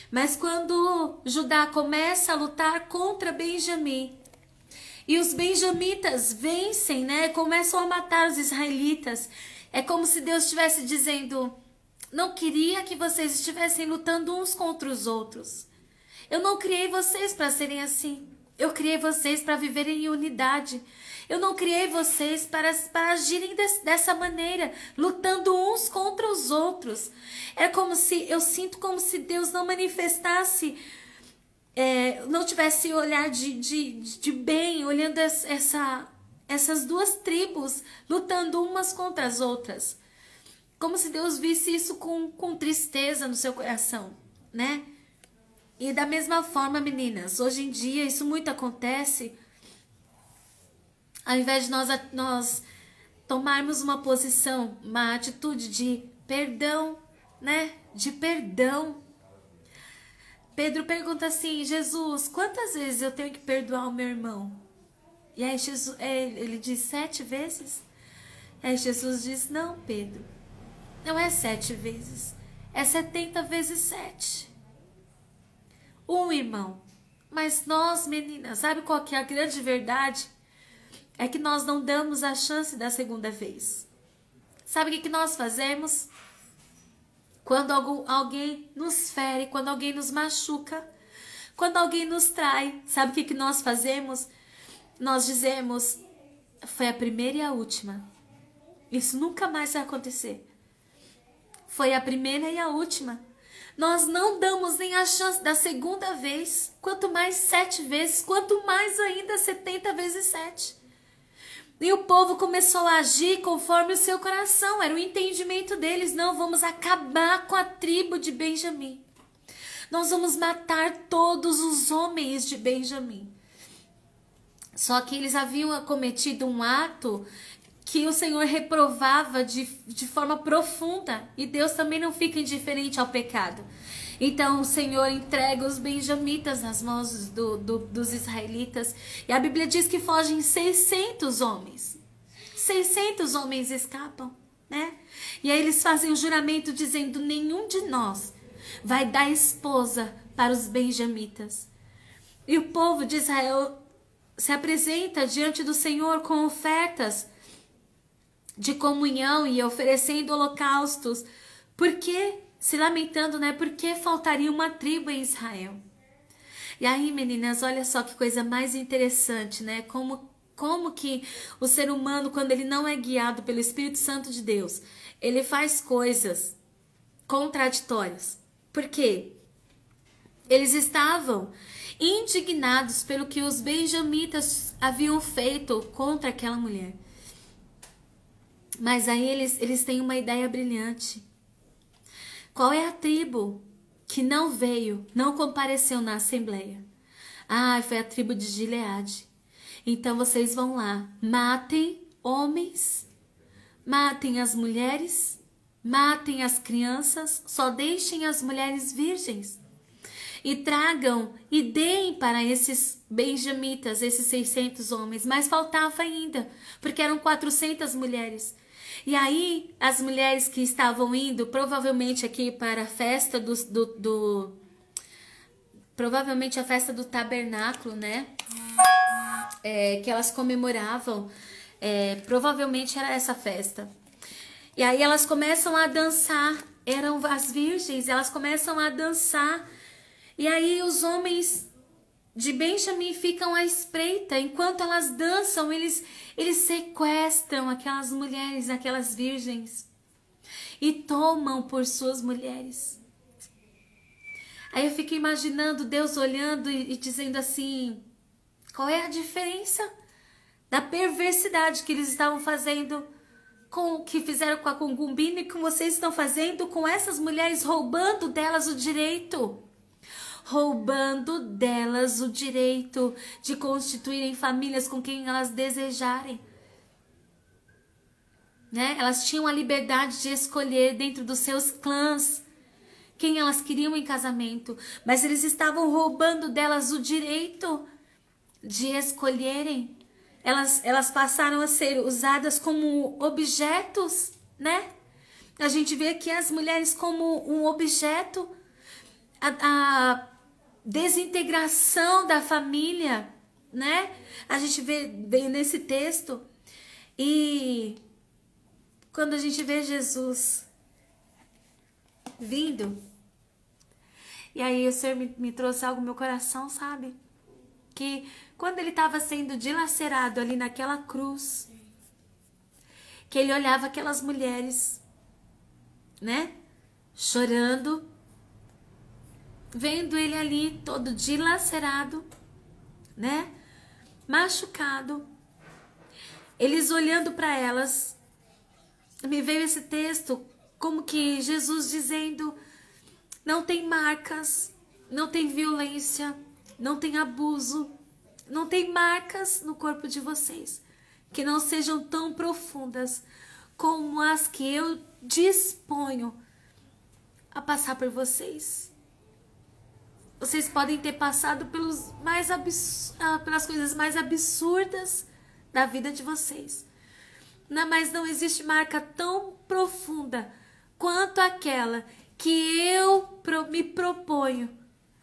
Mas quando Judá começa a lutar contra Benjamim, e os benjamitas vencem, né? Começam a matar os israelitas. É como se Deus estivesse dizendo: não queria que vocês estivessem lutando uns contra os outros. Eu não criei vocês para serem assim. Eu criei vocês para viverem em unidade. Eu não criei vocês para agirem dessa maneira, lutando uns contra os outros. Eu sinto como se Deus não manifestasse, não tivesse olhar de bem, olhando essas duas tribos lutando umas contra as outras. Como se Deus visse isso com tristeza no seu coração, né? E da mesma forma, meninas, hoje em dia isso muito acontece. Ao invés de nós tomarmos uma posição, uma atitude de perdão, né? De perdão. Pedro pergunta assim: Jesus, quantas vezes eu tenho que perdoar o meu irmão? E aí ele diz 7 vezes? Aí Jesus diz: não, Pedro, não é 7 vezes, é 70 vezes 7. Um irmão. Mas nós, meninas, sabe qual que é a grande verdade? É que nós não damos a chance da segunda vez. Sabe o que nós fazemos? Quando alguém nos fere, quando alguém nos machuca, quando alguém nos trai, sabe o que nós fazemos? Nós dizemos: foi a primeira e a última. Isso nunca mais vai acontecer. Foi a primeira e a última. Nós não damos nem a chance da segunda vez, quanto mais 7 vezes, quanto mais ainda 70 vezes 7. E o povo começou a agir conforme o seu coração, era o entendimento deles: não, vamos acabar com a tribo de Benjamim. Nós vamos matar todos os homens de Benjamim. Só que eles haviam cometido um ato que o Senhor reprovava de forma profunda. E Deus também não fica indiferente ao pecado. Então o Senhor entrega os benjamitas nas mãos dos israelitas. E a Bíblia diz que fogem 600 homens. 600 homens escapam, né? E aí eles fazem um juramento dizendo: nenhum de nós vai dar esposa para os benjamitas. E o povo de Israel se apresenta diante do Senhor com ofertas de comunhão e oferecendo holocaustos, porque se lamentando, né? Porque faltaria uma tribo em Israel. E aí, meninas, olha só que coisa mais interessante, né? Como que o ser humano, quando ele não é guiado pelo Espírito Santo de Deus, ele faz coisas contraditórias. Por quê? Eles estavam indignados pelo que os benjamitas haviam feito contra aquela mulher. Mas aí eles têm uma ideia brilhante. Qual é a tribo que não veio, não compareceu na assembleia? Ah, foi a tribo de Gileade. Então vocês vão lá, matem homens, matem as mulheres, matem as crianças, só deixem as mulheres virgens. E tragam e deem para esses benjamitas, esses 600 homens. Mas faltava ainda, porque eram 400 mulheres. E aí, as mulheres que estavam indo, provavelmente aqui para a festa provavelmente a festa do tabernáculo, né? Que elas comemoravam. Provavelmente era essa festa. E aí elas começam a dançar. Eram as virgens, elas começam a dançar. E aí os homens de Benjamim ficam à espreita. Enquanto elas dançam, eles sequestram aquelas mulheres, aquelas virgens, e tomam por suas mulheres. Aí eu fico imaginando Deus olhando e dizendo assim: qual é a diferença da perversidade que eles estavam fazendo, com o que fizeram com a concubina, e que vocês estão fazendo com essas mulheres, roubando delas o direito? Roubando delas o direito de constituírem famílias com quem elas desejarem, né? Elas tinham a liberdade de escolher dentro dos seus clãs quem elas queriam em casamento, mas eles estavam roubando delas o direito de escolherem. Elas passaram a ser usadas como objetos, né? A gente vê aqui as mulheres como um objeto. A desintegração da família, né? A gente vê nesse texto. E quando a gente vê Jesus vindo, e aí o Senhor me trouxe algo no meu coração, sabe? Que quando ele estava sendo dilacerado ali naquela cruz, que ele olhava aquelas mulheres, né? Chorando, vendo ele ali todo dilacerado, né? Machucado. Eles olhando para elas, me veio esse texto como que Jesus dizendo: não tem marcas, não tem violência, não tem abuso, não tem marcas no corpo de vocês que não sejam tão profundas como as que eu disponho a passar por vocês. Vocês podem ter passado pelas coisas mais absurdas da vida de vocês. Mas não existe marca tão profunda quanto aquela que eu me proponho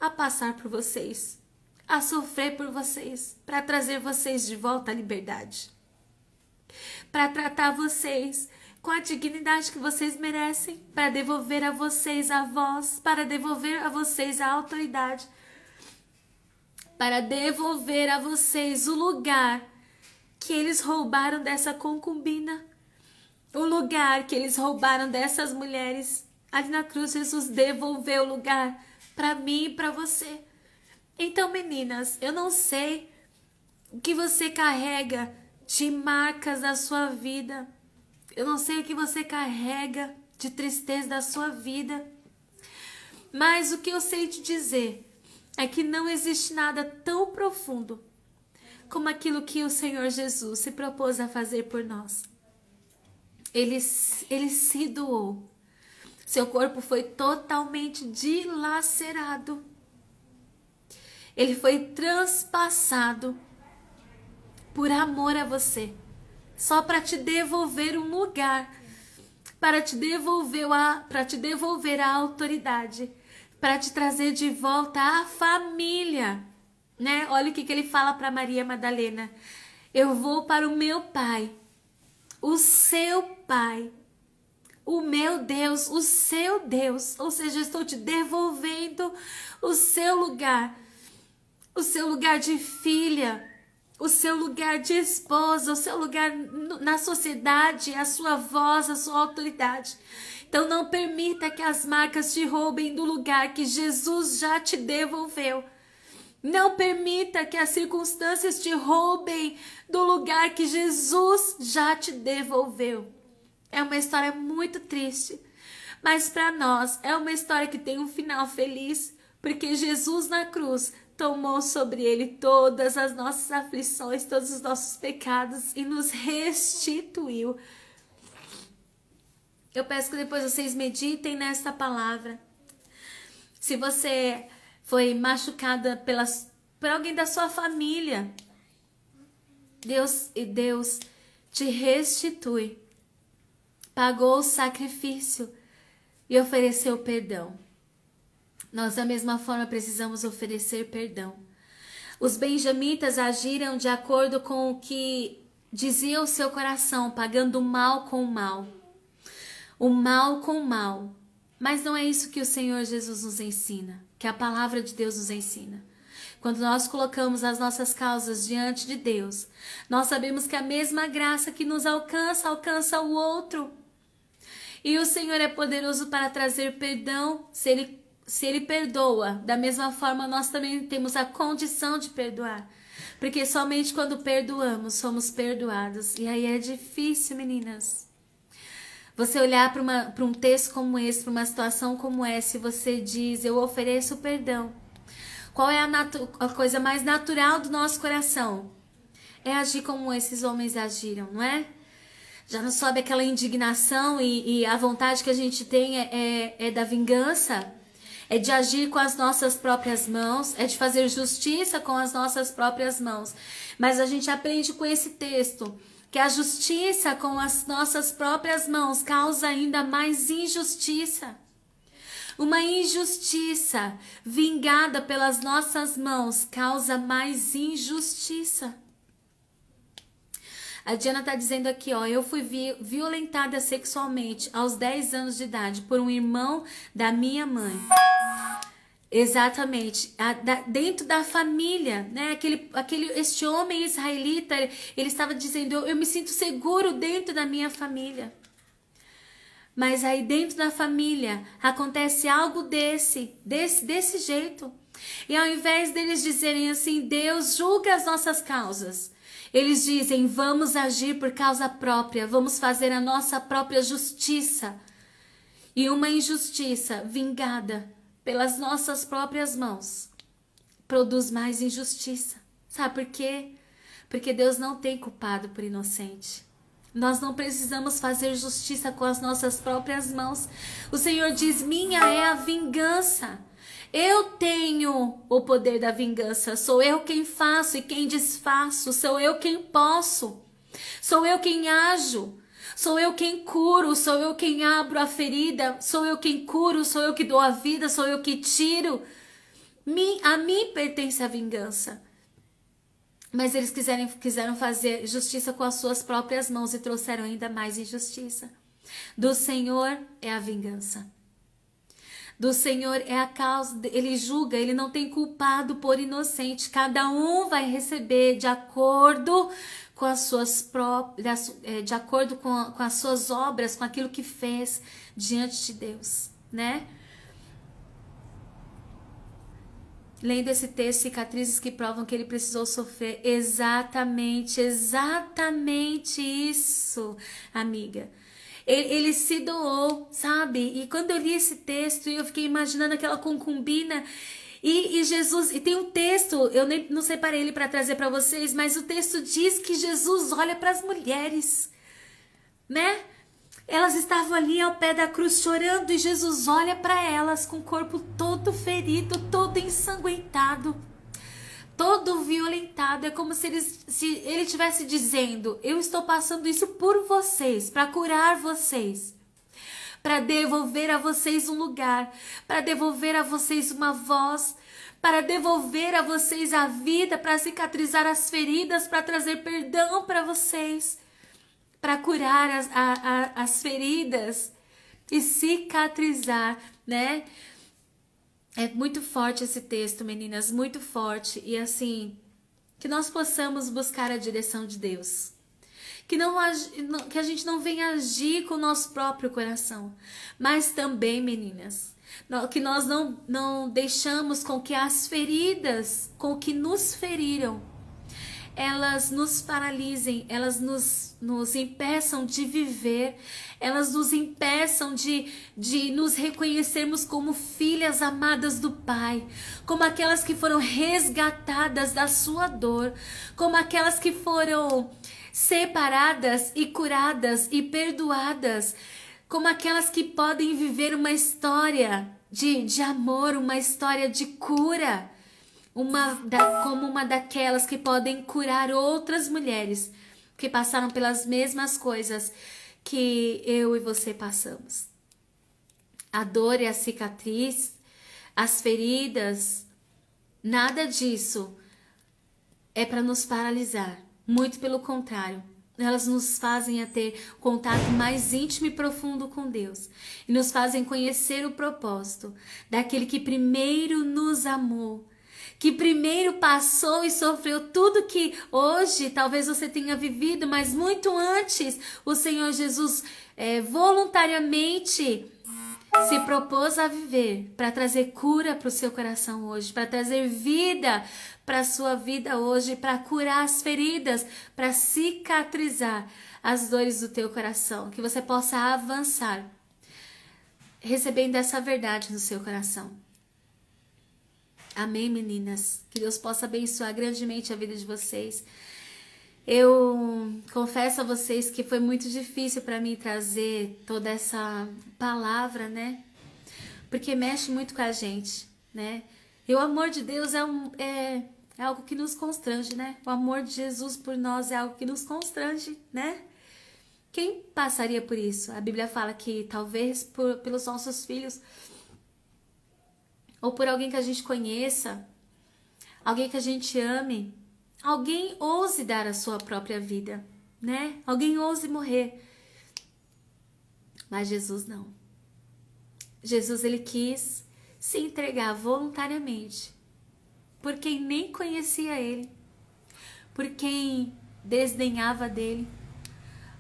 a passar por vocês, a sofrer por vocês, para trazer vocês de volta à liberdade, para tratar vocês com a dignidade que vocês merecem, para devolver a vocês a voz, para devolver a vocês a autoridade, para devolver a vocês o lugar que eles roubaram dessa concubina, o lugar que eles roubaram dessas mulheres. Ali na cruz, Jesus devolveu o lugar para mim e para você. Então, meninas, eu não sei o que você carrega de marcas da sua vida. Eu não sei o que você carrega de tristeza da sua vida. Mas o que eu sei te dizer é que não existe nada tão profundo como aquilo que o Senhor Jesus se propôs a fazer por nós. Ele se doou. Seu corpo foi totalmente dilacerado. Ele foi transpassado por amor a você. Só para te devolver um lugar, para te devolver a autoridade, para te trazer de volta a família, né? Olha o que ele fala para Maria Madalena: eu vou para o meu Pai, o seu Pai, o meu Deus, o seu Deus. Ou seja, eu estou te devolvendo o seu lugar de filha, o seu lugar de esposa, o seu lugar na sociedade, a sua voz, a sua autoridade. Então não permita que as marcas te roubem do lugar que Jesus já te devolveu. Não permita que as circunstâncias te roubem do lugar que Jesus já te devolveu. É uma história muito triste, mas para nós é uma história que tem um final feliz, porque Jesus na cruz tomou sobre ele todas as nossas aflições, todos os nossos pecados e nos restituiu. Eu peço que depois vocês meditem nesta palavra. Se você foi machucada por alguém da sua família, Deus te restitui, pagou o sacrifício e ofereceu perdão. Nós da mesma forma precisamos oferecer perdão. Os benjamitas agiram de acordo com o que dizia o seu coração, pagando o mal com o mal. O mal com o mal. Mas não é isso que o Senhor Jesus nos ensina, que a palavra de Deus nos ensina. Quando nós colocamos as nossas causas diante de Deus, nós sabemos que a mesma graça que nos alcança o outro. E o Senhor é poderoso para trazer perdão. Se Ele perdoa, da mesma forma nós também temos a condição de perdoar. Porque somente quando perdoamos, somos perdoados. E aí é difícil, meninas. Você olhar para um texto como esse, para uma situação como essa, e você diz: eu ofereço perdão. Qual é a coisa mais natural do nosso coração? É agir como esses homens agiram, não é? Já não sobe aquela indignação e a vontade que a gente tem é da vingança? É de agir com as nossas próprias mãos, é de fazer justiça com as nossas próprias mãos. Mas a gente aprende com esse texto que a justiça com as nossas próprias mãos causa ainda mais injustiça. Uma injustiça vingada pelas nossas mãos causa mais injustiça. A Diana está dizendo aqui, ó: eu fui violentada sexualmente aos 10 anos de idade por um irmão da minha mãe. Exatamente, dentro da família, né? Este homem israelita, ele estava dizendo: eu me sinto seguro dentro da minha família. Mas aí dentro da família acontece algo desse jeito. E ao invés deles dizerem assim: Deus julga as nossas causas, Eles dizem, vamos agir por causa própria, vamos fazer a nossa própria justiça. E uma injustiça vingada pelas nossas próprias mãos produz mais injustiça. Sabe por quê? Porque Deus não tem culpado por inocente. Nós não precisamos fazer justiça com as nossas próprias mãos. O Senhor diz, minha é a vingança. Eu tenho o poder da vingança. Sou eu quem faço e quem desfaço. Sou eu quem posso. Sou eu quem ajo. Sou eu quem curo. Sou eu quem abro a ferida. Sou eu quem curo. Sou eu que dou a vida. Sou eu que tiro. A mim pertence a vingança. Mas eles quiseram fazer justiça com as suas próprias mãos e trouxeram ainda mais injustiça. Do Senhor é a vingança. Do Senhor é a causa, ele julga, ele não tem culpado por inocente. Cada um vai receber de acordo com as suas próprias, de acordo com as suas obras, com aquilo que fez diante de Deus, né? Lendo esse texto, cicatrizes que provam que ele precisou sofrer. Exatamente isso, amiga. Ele se doou, sabe? E quando eu li esse texto, eu fiquei imaginando aquela concubina. E Jesus, e tem um texto, eu não separei ele para trazer para vocês, mas o texto diz que Jesus olha para as mulheres, né? Elas estavam ali ao pé da cruz chorando e Jesus olha para elas com o corpo todo ferido, todo ensanguentado, todo violentado. É como se ele estivesse dizendo, eu estou passando isso por vocês, para curar vocês, para devolver a vocês um lugar, para devolver a vocês uma voz, para devolver a vocês a vida, para cicatrizar as feridas, para trazer perdão para vocês, para curar as feridas e cicatrizar, né? É muito forte esse texto, meninas, muito forte. E assim, que nós possamos buscar a direção de Deus. Que a gente não venha agir com o nosso próprio coração. Mas também, meninas, que nós não deixamos com que as feridas, com que nos feriram, elas nos paralisem, elas nos impeçam de viver, elas nos impeçam de nos reconhecermos como filhas amadas do Pai, como aquelas que foram resgatadas da sua dor, como aquelas que foram separadas e curadas e perdoadas, como aquelas que podem viver uma história de amor, uma história de cura, como uma daquelas que podem curar outras mulheres que passaram pelas mesmas coisas que eu e você passamos. A dor e a cicatriz, as feridas, nada disso é para nos paralisar. Muito pelo contrário, elas nos fazem a ter contato mais íntimo e profundo com Deus e nos fazem conhecer o propósito daquele que primeiro nos amou, que primeiro passou e sofreu tudo que hoje talvez você tenha vivido, mas muito antes o Senhor Jesus voluntariamente se propôs a viver para trazer cura para o seu coração hoje, para trazer vida para a sua vida hoje, para curar as feridas, para cicatrizar as dores do teu coração, que você possa avançar recebendo essa verdade no seu coração. Amém, meninas? Que Deus possa abençoar grandemente a vida de vocês. Eu confesso a vocês que foi muito difícil para mim trazer toda essa palavra, né? Porque mexe muito com a gente, né? E o amor de Deus é algo que nos constrange, né? O amor de Jesus por nós é algo que nos constrange, né? Quem passaria por isso? A Bíblia fala que talvez pelos nossos filhos, ou por alguém que a gente conheça, alguém que a gente ame, alguém ouse dar a sua própria vida, né? Alguém ouse morrer. Mas Jesus não. Jesus, ele quis se entregar voluntariamente por quem nem conhecia ele, por quem desdenhava dele,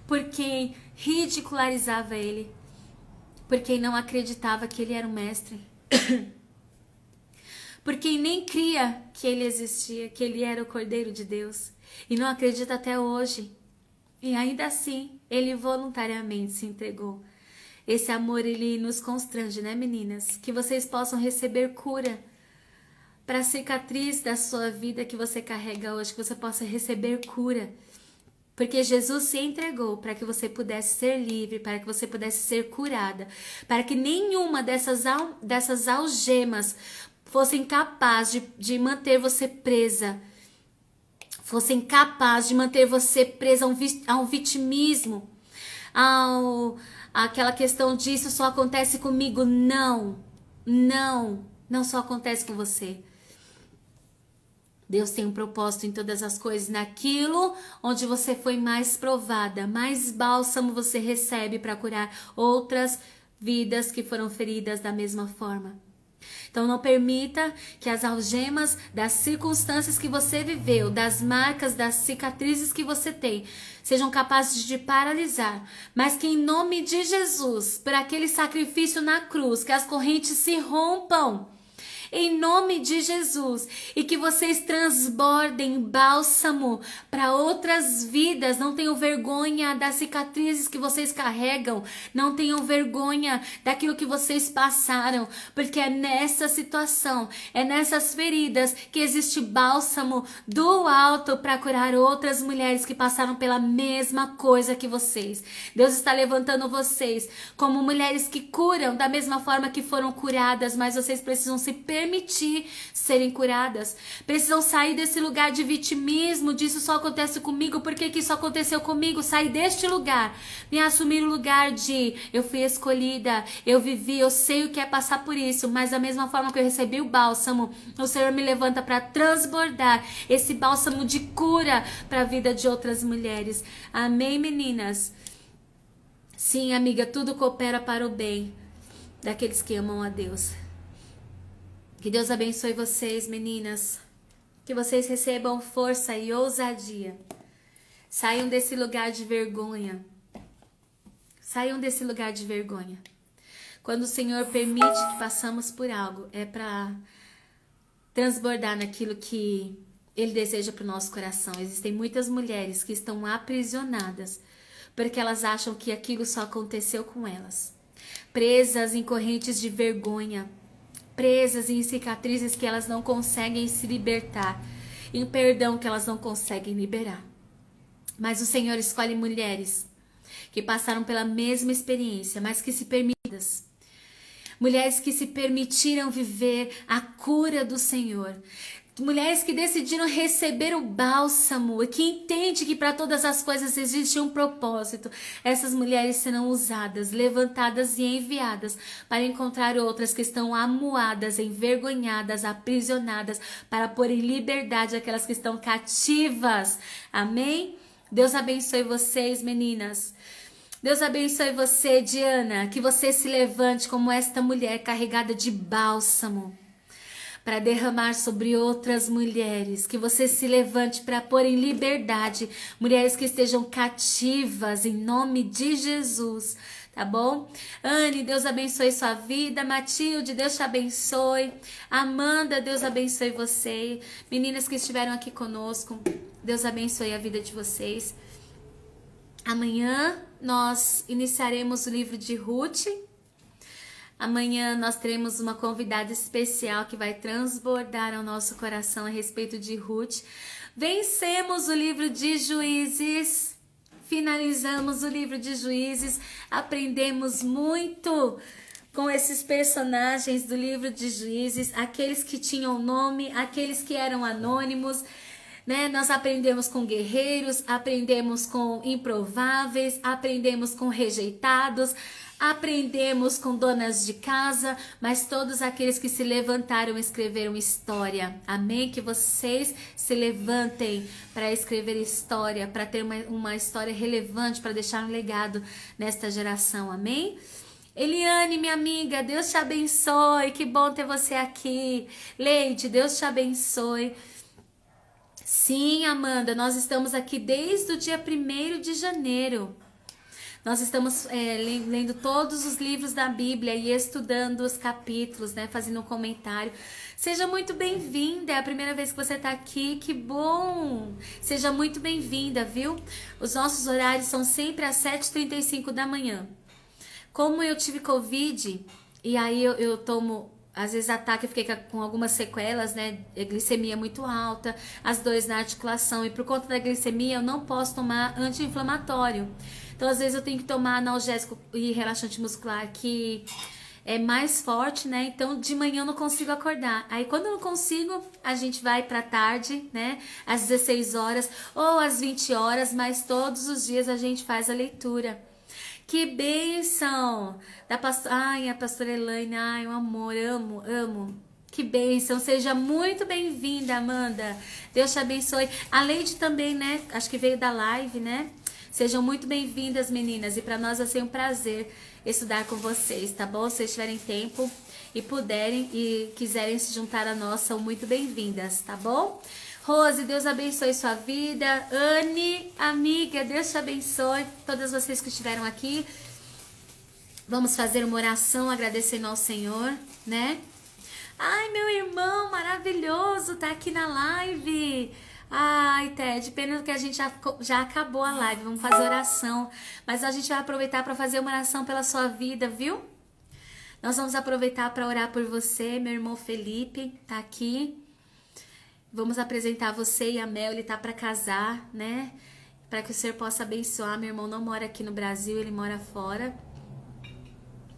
por quem ridicularizava ele, por quem não acreditava que ele era um mestre. por quem nem cria que ele existia, que ele era o Cordeiro de Deus, e não acredita até hoje. E ainda assim, ele voluntariamente se entregou. Esse amor, ele nos constrange, né, meninas? Que vocês possam receber cura para a cicatriz da sua vida que você carrega hoje, que você possa receber cura. Porque Jesus se entregou para que você pudesse ser livre, para que você pudesse ser curada, para que nenhuma dessas algemas fossem capazes de manter você presa, fossem capazes de manter você presa a um vitimismo, aquela questão disso só acontece comigo. Não só acontece com você. Deus tem um propósito em todas as coisas. Naquilo onde você foi mais provada, mais bálsamo você recebe para curar outras vidas que foram feridas da mesma forma. Então não permita que as algemas das circunstâncias que você viveu, das marcas, das cicatrizes que você tem, sejam capazes de paralisar, mas que em nome de Jesus, por aquele sacrifício na cruz, que as correntes se rompam, em nome de Jesus, e que vocês transbordem bálsamo para outras vidas. Não tenham vergonha das cicatrizes que vocês carregam, não tenham vergonha daquilo que vocês passaram, porque é nessa situação, é nessas feridas que existe bálsamo do alto para curar outras mulheres que passaram pela mesma coisa que vocês. Deus está levantando vocês como mulheres que curam da mesma forma que foram curadas, mas vocês precisam se permitir serem curadas. Precisam sair desse lugar de vitimismo, disso só acontece comigo, por que isso aconteceu comigo? Sair deste lugar, me assumir o lugar de eu fui escolhida, eu vivi, eu sei o que é passar por isso, mas da mesma forma que eu recebi o bálsamo, o Senhor me levanta para transbordar esse bálsamo de cura para a vida de outras mulheres. Amém, meninas? Sim, amiga, tudo coopera para o bem daqueles que amam a Deus. Que Deus abençoe vocês, meninas. Que vocês recebam força e ousadia. Saiam desse lugar de vergonha. Saiam desse lugar de vergonha. Quando o Senhor permite que passamos por algo, é para transbordar naquilo que Ele deseja para o nosso coração. Existem muitas mulheres que estão aprisionadas porque elas acham que aquilo só aconteceu com elas. Presas em correntes de vergonha, presas em cicatrizes que elas não conseguem se libertar, em perdão que elas não conseguem liberar. Mas o Senhor escolhe mulheres que passaram pela mesma experiência, mas que se permitem. Mulheres que se permitiram viver a cura do Senhor. Mulheres que decidiram receber o bálsamo e que entendem que para todas as coisas existe um propósito. Essas mulheres serão usadas, levantadas e enviadas para encontrar outras que estão amuadas, envergonhadas, aprisionadas, para pôr em liberdade aquelas que estão cativas. Amém? Deus abençoe vocês, meninas. Deus abençoe você, Diana, que você se levante como esta mulher carregada de bálsamo para derramar sobre outras mulheres, que você se levante para pôr em liberdade mulheres que estejam cativas em nome de Jesus, tá bom? Anne, Deus abençoe sua vida. Matilde, Deus te abençoe. Amanda, Deus abençoe você. Meninas que estiveram aqui conosco, Deus abençoe a vida de vocês. Amanhã nós iniciaremos o livro de Ruth. Amanhã nós teremos uma convidada especial que vai transbordar ao nosso coração a respeito de Ruth. Vencemos o livro de Juízes, finalizamos o livro de Juízes, aprendemos muito com esses personagens do livro de Juízes, aqueles que tinham nome, aqueles que eram anônimos, né? Nós aprendemos com guerreiros, aprendemos com improváveis, aprendemos com rejeitados, aprendemos com donas de casa, mas todos aqueles que se levantaram escreveram história. Amém? Que vocês se levantem para escrever história, para ter uma história relevante, para deixar um legado nesta geração. Amém? Eliane, minha amiga, Deus te abençoe. Que bom ter você aqui. Leide, Deus te abençoe. Sim, Amanda, nós estamos aqui desde o dia 1º de janeiro. Nós estamos lendo todos os livros da Bíblia e estudando os capítulos, né? Fazendo um comentário. Seja muito bem-vinda, é a primeira vez que você está aqui, que bom! Seja muito bem-vinda, viu? Os nossos horários são sempre às 7h35 da manhã. Como eu tive Covid, e aí eu tomo, às vezes ataque, eu fiquei com algumas sequelas, né? A glicemia muito alta, as dores na articulação, e por conta da glicemia eu não posso tomar anti-inflamatório. Então, às vezes eu tenho que tomar analgésico e relaxante muscular, que é mais forte, né? Então, de manhã eu não consigo acordar. Aí, quando eu não consigo, a gente vai pra tarde, né? Às 16 horas ou às 20 horas, mas todos os dias a gente faz a leitura. Que bênção! Ai, a pastora Elaine, ai, um amor, amo. Que bênção, seja muito bem-vinda, Amanda. Deus te abençoe. A Leide também, né? Acho que veio da live, né? Sejam muito bem-vindas, meninas. E para nós vai ser um prazer estudar com vocês, tá bom? Se vocês tiverem tempo e puderem e quiserem se juntar a nós, são muito bem-vindas, tá bom? Rose, Deus abençoe sua vida. Anne, amiga, Deus te abençoe. Todas vocês que estiveram aqui. Vamos fazer uma oração agradecendo ao Senhor, né? Ai, meu irmão maravilhoso, tá aqui na live. Ai, Ted, pena que a gente já acabou a live. Vamos fazer oração. Mas a gente vai aproveitar para fazer uma oração pela sua vida, viu? Nós vamos aproveitar para orar por você, meu irmão Felipe, tá aqui. Vamos apresentar você e a Mel, ele tá para casar, né? Para que o Senhor possa abençoar. Meu irmão não mora aqui no Brasil, ele mora fora.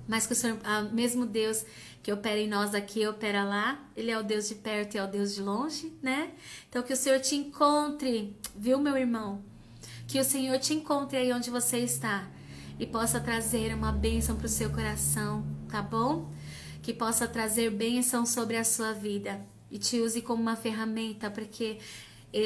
Mas que o Senhor, mesmo Deus que opera em nós aqui, opera lá. Ele é o Deus de perto e é o Deus de longe, né? Então que o Senhor te encontre, viu, meu irmão? Que o Senhor te encontre aí onde você está e possa trazer uma bênção para o seu coração, tá bom? Que possa trazer bênção sobre a sua vida e te use como uma ferramenta, porque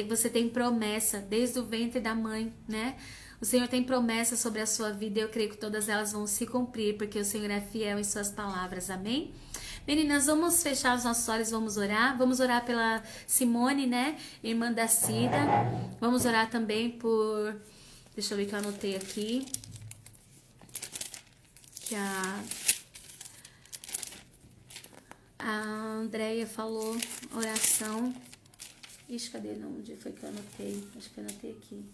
você tem promessa desde o ventre da mãe, né? O Senhor tem promessa sobre a sua vida e eu creio que todas elas vão se cumprir, porque o Senhor é fiel em suas palavras, amém? Meninas, vamos fechar os nossos olhos, vamos orar pela Simone, né? Irmã da Cida. Vamos orar também por... Deixa eu ver que eu anotei aqui. Que a Andréia falou oração. Ixi, cadê? Não, onde foi que eu anotei? Acho que eu anotei aqui.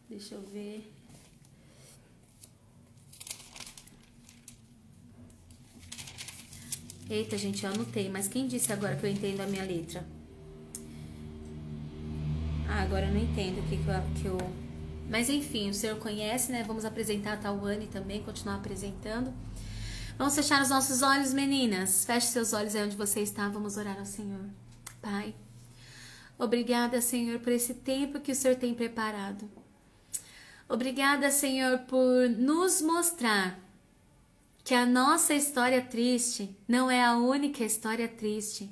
Deixa eu ver. Eita, gente, eu anotei. Mas quem disse agora que eu entendo a minha letra? Agora eu não entendo o que eu... Mas enfim, o Senhor conhece, né? Vamos apresentar a Tawane também, continuar apresentando. Vamos fechar os nossos olhos, meninas. Feche seus olhos aí onde você está. Vamos orar ao Senhor. Pai, obrigada, Senhor, por esse tempo que o Senhor tem preparado. Obrigada, Senhor, por nos mostrar que a nossa história triste não é a única história triste.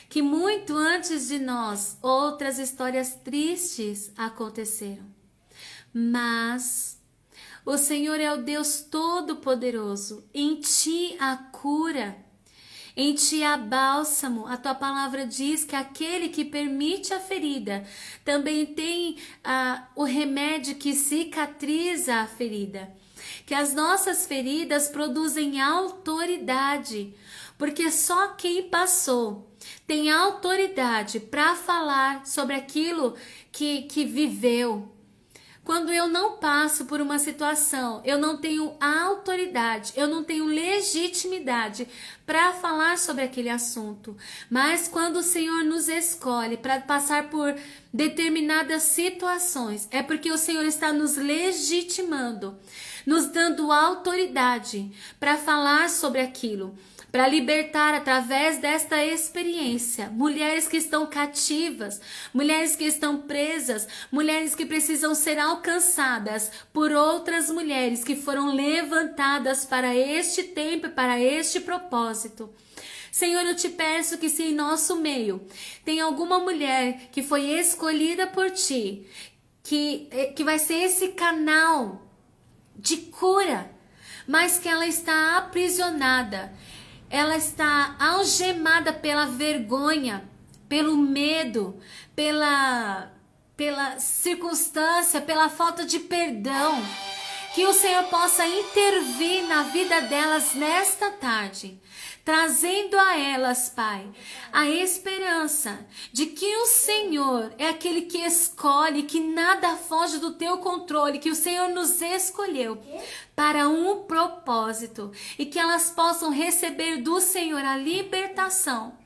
Que muito antes de nós, outras histórias tristes aconteceram. Mas o Senhor é o Deus Todo-Poderoso. Em Ti há cura. Em Ti há bálsamo. A Tua palavra diz que aquele que permite a ferida também tem o remédio que cicatriza a ferida. Que as nossas feridas produzem autoridade, porque só quem passou tem autoridade para falar sobre aquilo que viveu. Quando eu não passo por uma situação, eu não tenho autoridade, eu não tenho legitimidade para falar sobre aquele assunto. Mas quando o Senhor nos escolhe para passar por determinadas situações, é porque o Senhor está nos legitimando, nos dando autoridade para falar sobre aquilo, para libertar através desta experiência mulheres que estão cativas, mulheres que estão presas, mulheres que precisam ser alcançadas por outras mulheres que foram levantadas para este tempo e para este propósito. Senhor, eu te peço que se em nosso meio tem alguma mulher que foi escolhida por Ti, que vai ser esse canal de cura, mas que ela está aprisionada, ela está algemada pela vergonha, pelo medo, pela pela circunstância, pela falta de perdão. Que o Senhor possa intervir na vida delas nesta tarde, trazendo a elas, Pai, a esperança de que o Senhor é aquele que escolhe, que nada foge do teu controle, que o Senhor nos escolheu para um propósito e que elas possam receber do Senhor a libertação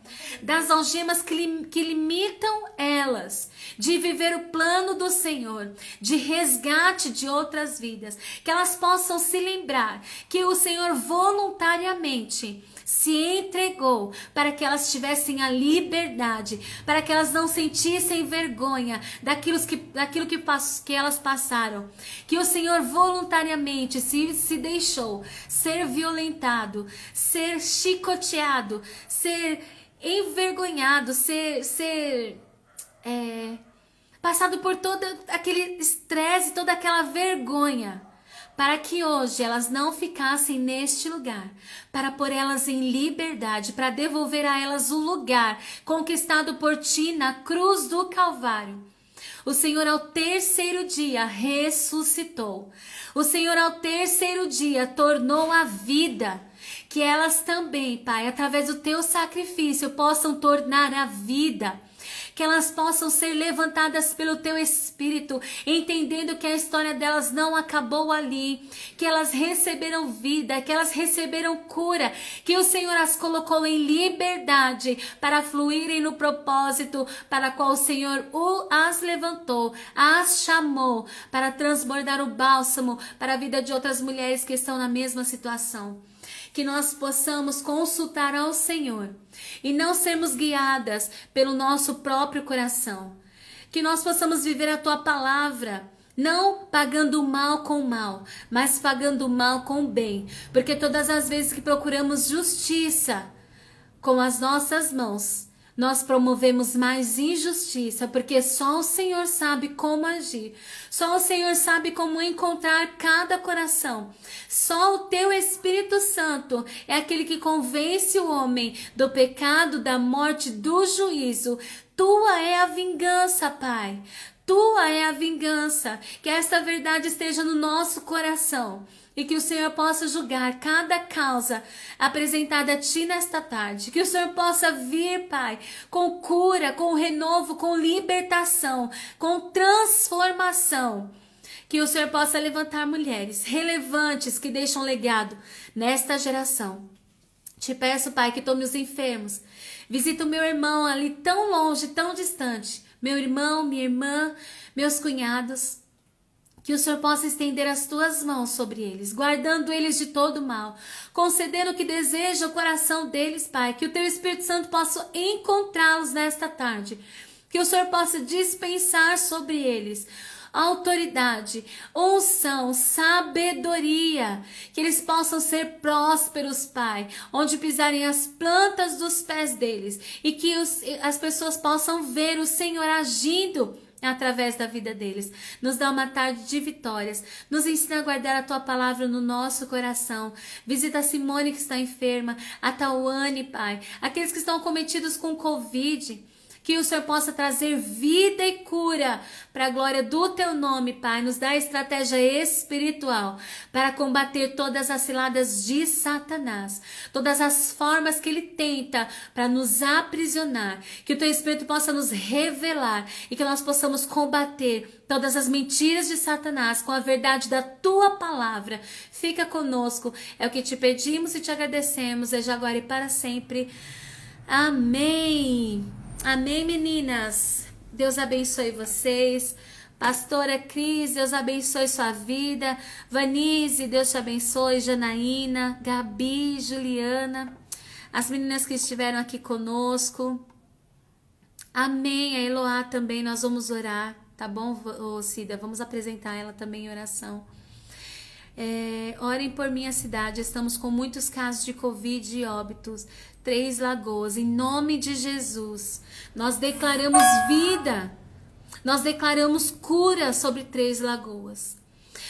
das algemas que limitam elas de viver o plano do Senhor, de resgate de outras vidas, que elas possam se lembrar que o Senhor voluntariamente se entregou para que elas tivessem a liberdade, para que elas não sentissem vergonha daquilo que elas passaram, que o Senhor voluntariamente se deixou ser violentado, ser chicoteado, ser envergonhado, ser passado por todo aquele estresse, toda aquela vergonha, para que hoje elas não ficassem neste lugar, para pôr elas em liberdade, para devolver a elas o lugar conquistado por ti na cruz do Calvário. O Senhor ao terceiro dia ressuscitou. O Senhor ao terceiro dia tornou a vida. Que elas também, Pai, através do teu sacrifício, possam tornar a vida. Que elas possam ser levantadas pelo teu Espírito, entendendo que a história delas não acabou ali, que elas receberam vida, que elas receberam cura, que o Senhor as colocou em liberdade para fluírem no propósito para qual o Senhor as levantou, as chamou para transbordar o bálsamo para a vida de outras mulheres que estão na mesma situação. Que nós possamos consultar ao Senhor e não sermos guiadas pelo nosso próprio coração. Que nós possamos viver a tua palavra, não pagando o mal com o mal, mas pagando o mal com o bem. Porque todas as vezes que procuramos justiça com as nossas mãos, nós promovemos mais injustiça, porque só o Senhor sabe como agir. Só o Senhor sabe como encontrar cada coração. Só o teu Espírito Santo é aquele que convence o homem do pecado, da morte, do juízo. Tua é a vingança, Pai. Tua é a vingança. Que esta verdade esteja no nosso coração. E que o Senhor possa julgar cada causa apresentada a Ti nesta tarde. Que o Senhor possa vir, Pai, com cura, com renovo, com libertação, com transformação. Que o Senhor possa levantar mulheres relevantes que deixam legado nesta geração. Te peço, Pai, que tome os enfermos. Visita o meu irmão ali tão longe, tão distante. Meu irmão, minha irmã, meus cunhados. Que o Senhor possa estender as tuas mãos sobre eles, guardando eles de todo mal, concedendo o que deseja o coração deles, Pai. Que o teu Espírito Santo possa encontrá-los nesta tarde. Que o Senhor possa dispensar sobre eles autoridade, unção, sabedoria, que eles possam ser prósperos, Pai, onde pisarem as plantas dos pés deles, e que as pessoas possam ver o Senhor agindo através da vida deles. Nos dá uma tarde de vitórias, nos ensina a guardar a tua palavra no nosso coração. Visita a Simone que está enferma, a Tawane, Pai, aqueles que estão cometidos com Covid. Que o Senhor possa trazer vida e cura para a glória do teu nome, Pai. Nos dá estratégia espiritual para combater todas as ciladas de Satanás, todas as formas que ele tenta para nos aprisionar. Que o teu Espírito possa nos revelar e que nós possamos combater todas as mentiras de Satanás com a verdade da tua palavra. Fica conosco, é o que te pedimos e te agradecemos, desde agora e para sempre. Amém. Amém, meninas. Deus abençoe vocês. Pastora Cris, Deus abençoe sua vida. Vanise, Deus te abençoe. Janaína, Gabi, Juliana, as meninas que estiveram aqui conosco. Amém. A Eloá também, nós vamos orar, tá bom, Cida? Vamos apresentar ela também em oração. Orem por minha cidade, estamos com muitos casos de Covid e óbitos. Três Lagoas, em nome de Jesus, nós declaramos vida, nós declaramos cura sobre Três Lagoas.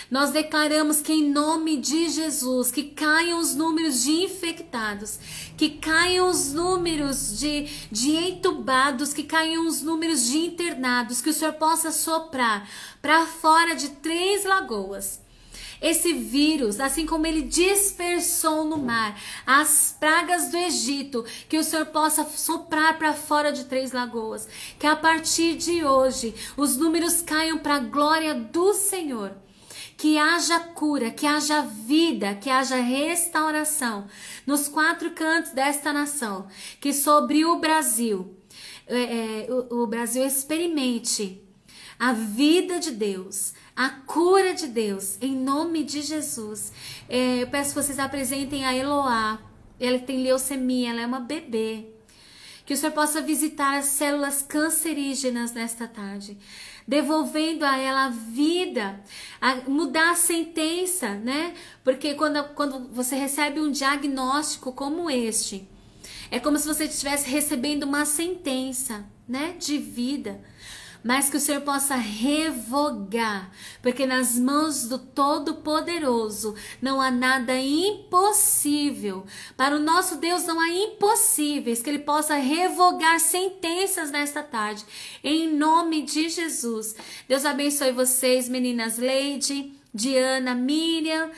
Nós declaramos que em nome de Jesus, que caiam os números de infectados, que caiam os números de entubados, que caiam os números de internados, que o Senhor possa soprar para fora de Três Lagoas. Esse vírus, assim como ele dispersou no mar as pragas do Egito, que o Senhor possa soprar para fora de Três Lagoas, que a partir de hoje os números caiam para a glória do Senhor, que haja cura, que haja vida, que haja restauração nos 4 cantos desta nação, que sobre o Brasil, o Brasil experimente a vida de Deus, a cura de Deus, em nome de Jesus. Eu peço que vocês apresentem a Eloá. Ela tem leucemia, ela é uma bebê. Que o Senhor possa visitar as células cancerígenas nesta tarde, devolvendo a ela a vida, mudar a sentença, né? Porque quando você recebe um diagnóstico como este, é como se você estivesse recebendo uma sentença, né, de vida. Mas que o Senhor possa revogar, porque nas mãos do Todo-Poderoso não há nada impossível. Para o nosso Deus não há impossíveis, que Ele possa revogar sentenças nesta tarde, em nome de Jesus. Deus abençoe vocês, meninas Leide, Diana, Miriam,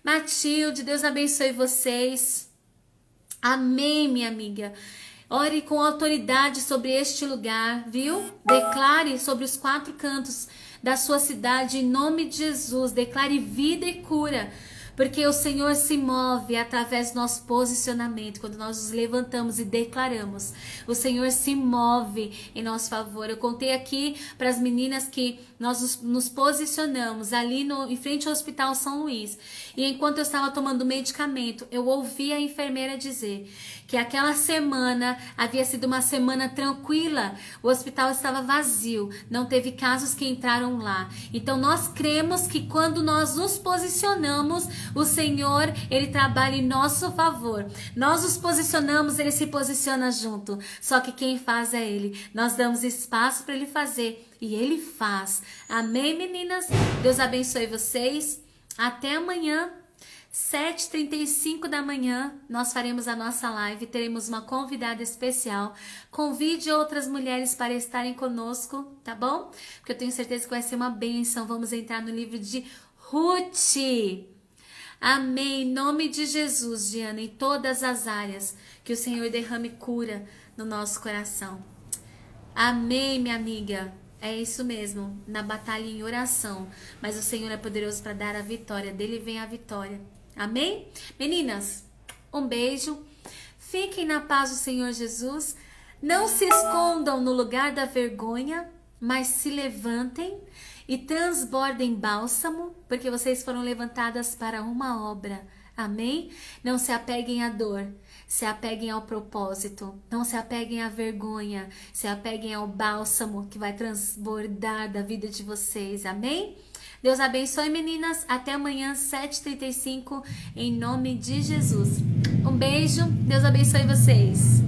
Matilde, Deus abençoe vocês. Amém, minha amiga. Ore com autoridade sobre este lugar, viu? Declare sobre os 4 cantos da sua cidade, em nome de Jesus. Declare vida e cura, porque o Senhor se move através do nosso posicionamento. Quando nós nos levantamos e declaramos, o Senhor se move em nosso favor. Eu contei aqui para as meninas que nós nos posicionamos ali em frente ao Hospital São Luís. E enquanto eu estava tomando medicamento, eu ouvi a enfermeira dizer que aquela semana havia sido uma semana tranquila, o hospital estava vazio, não teve casos que entraram lá. Então nós cremos que quando nós nos posicionamos, o Senhor, Ele trabalha em nosso favor. Nós nos posicionamos, Ele se posiciona junto. Só que quem faz é Ele. Nós damos espaço para Ele fazer e Ele faz. Amém, meninas? Deus abençoe vocês. Até amanhã. 7h35 da manhã, nós faremos a nossa live, teremos uma convidada especial. Convide outras mulheres para estarem conosco, tá bom? Porque eu tenho certeza que vai ser uma bênção. Vamos entrar no livro de Ruth. Amém. Em nome de Jesus, Diana, em todas as áreas, que o Senhor derrame cura no nosso coração. Amém, minha amiga. É isso mesmo, na batalha em oração. Mas o Senhor é poderoso para dar a vitória. Dele vem a vitória. Amém? Meninas, um beijo. Fiquem na paz do Senhor Jesus. Não se escondam no lugar da vergonha, mas se levantem e transbordem bálsamo, porque vocês foram levantadas para uma obra. Amém? Não se apeguem à dor, se apeguem ao propósito. Não se apeguem à vergonha, se apeguem ao bálsamo que vai transbordar da vida de vocês. Amém? Deus abençoe, meninas. Até amanhã, 7h35, em nome de Jesus. Um beijo. Deus abençoe vocês.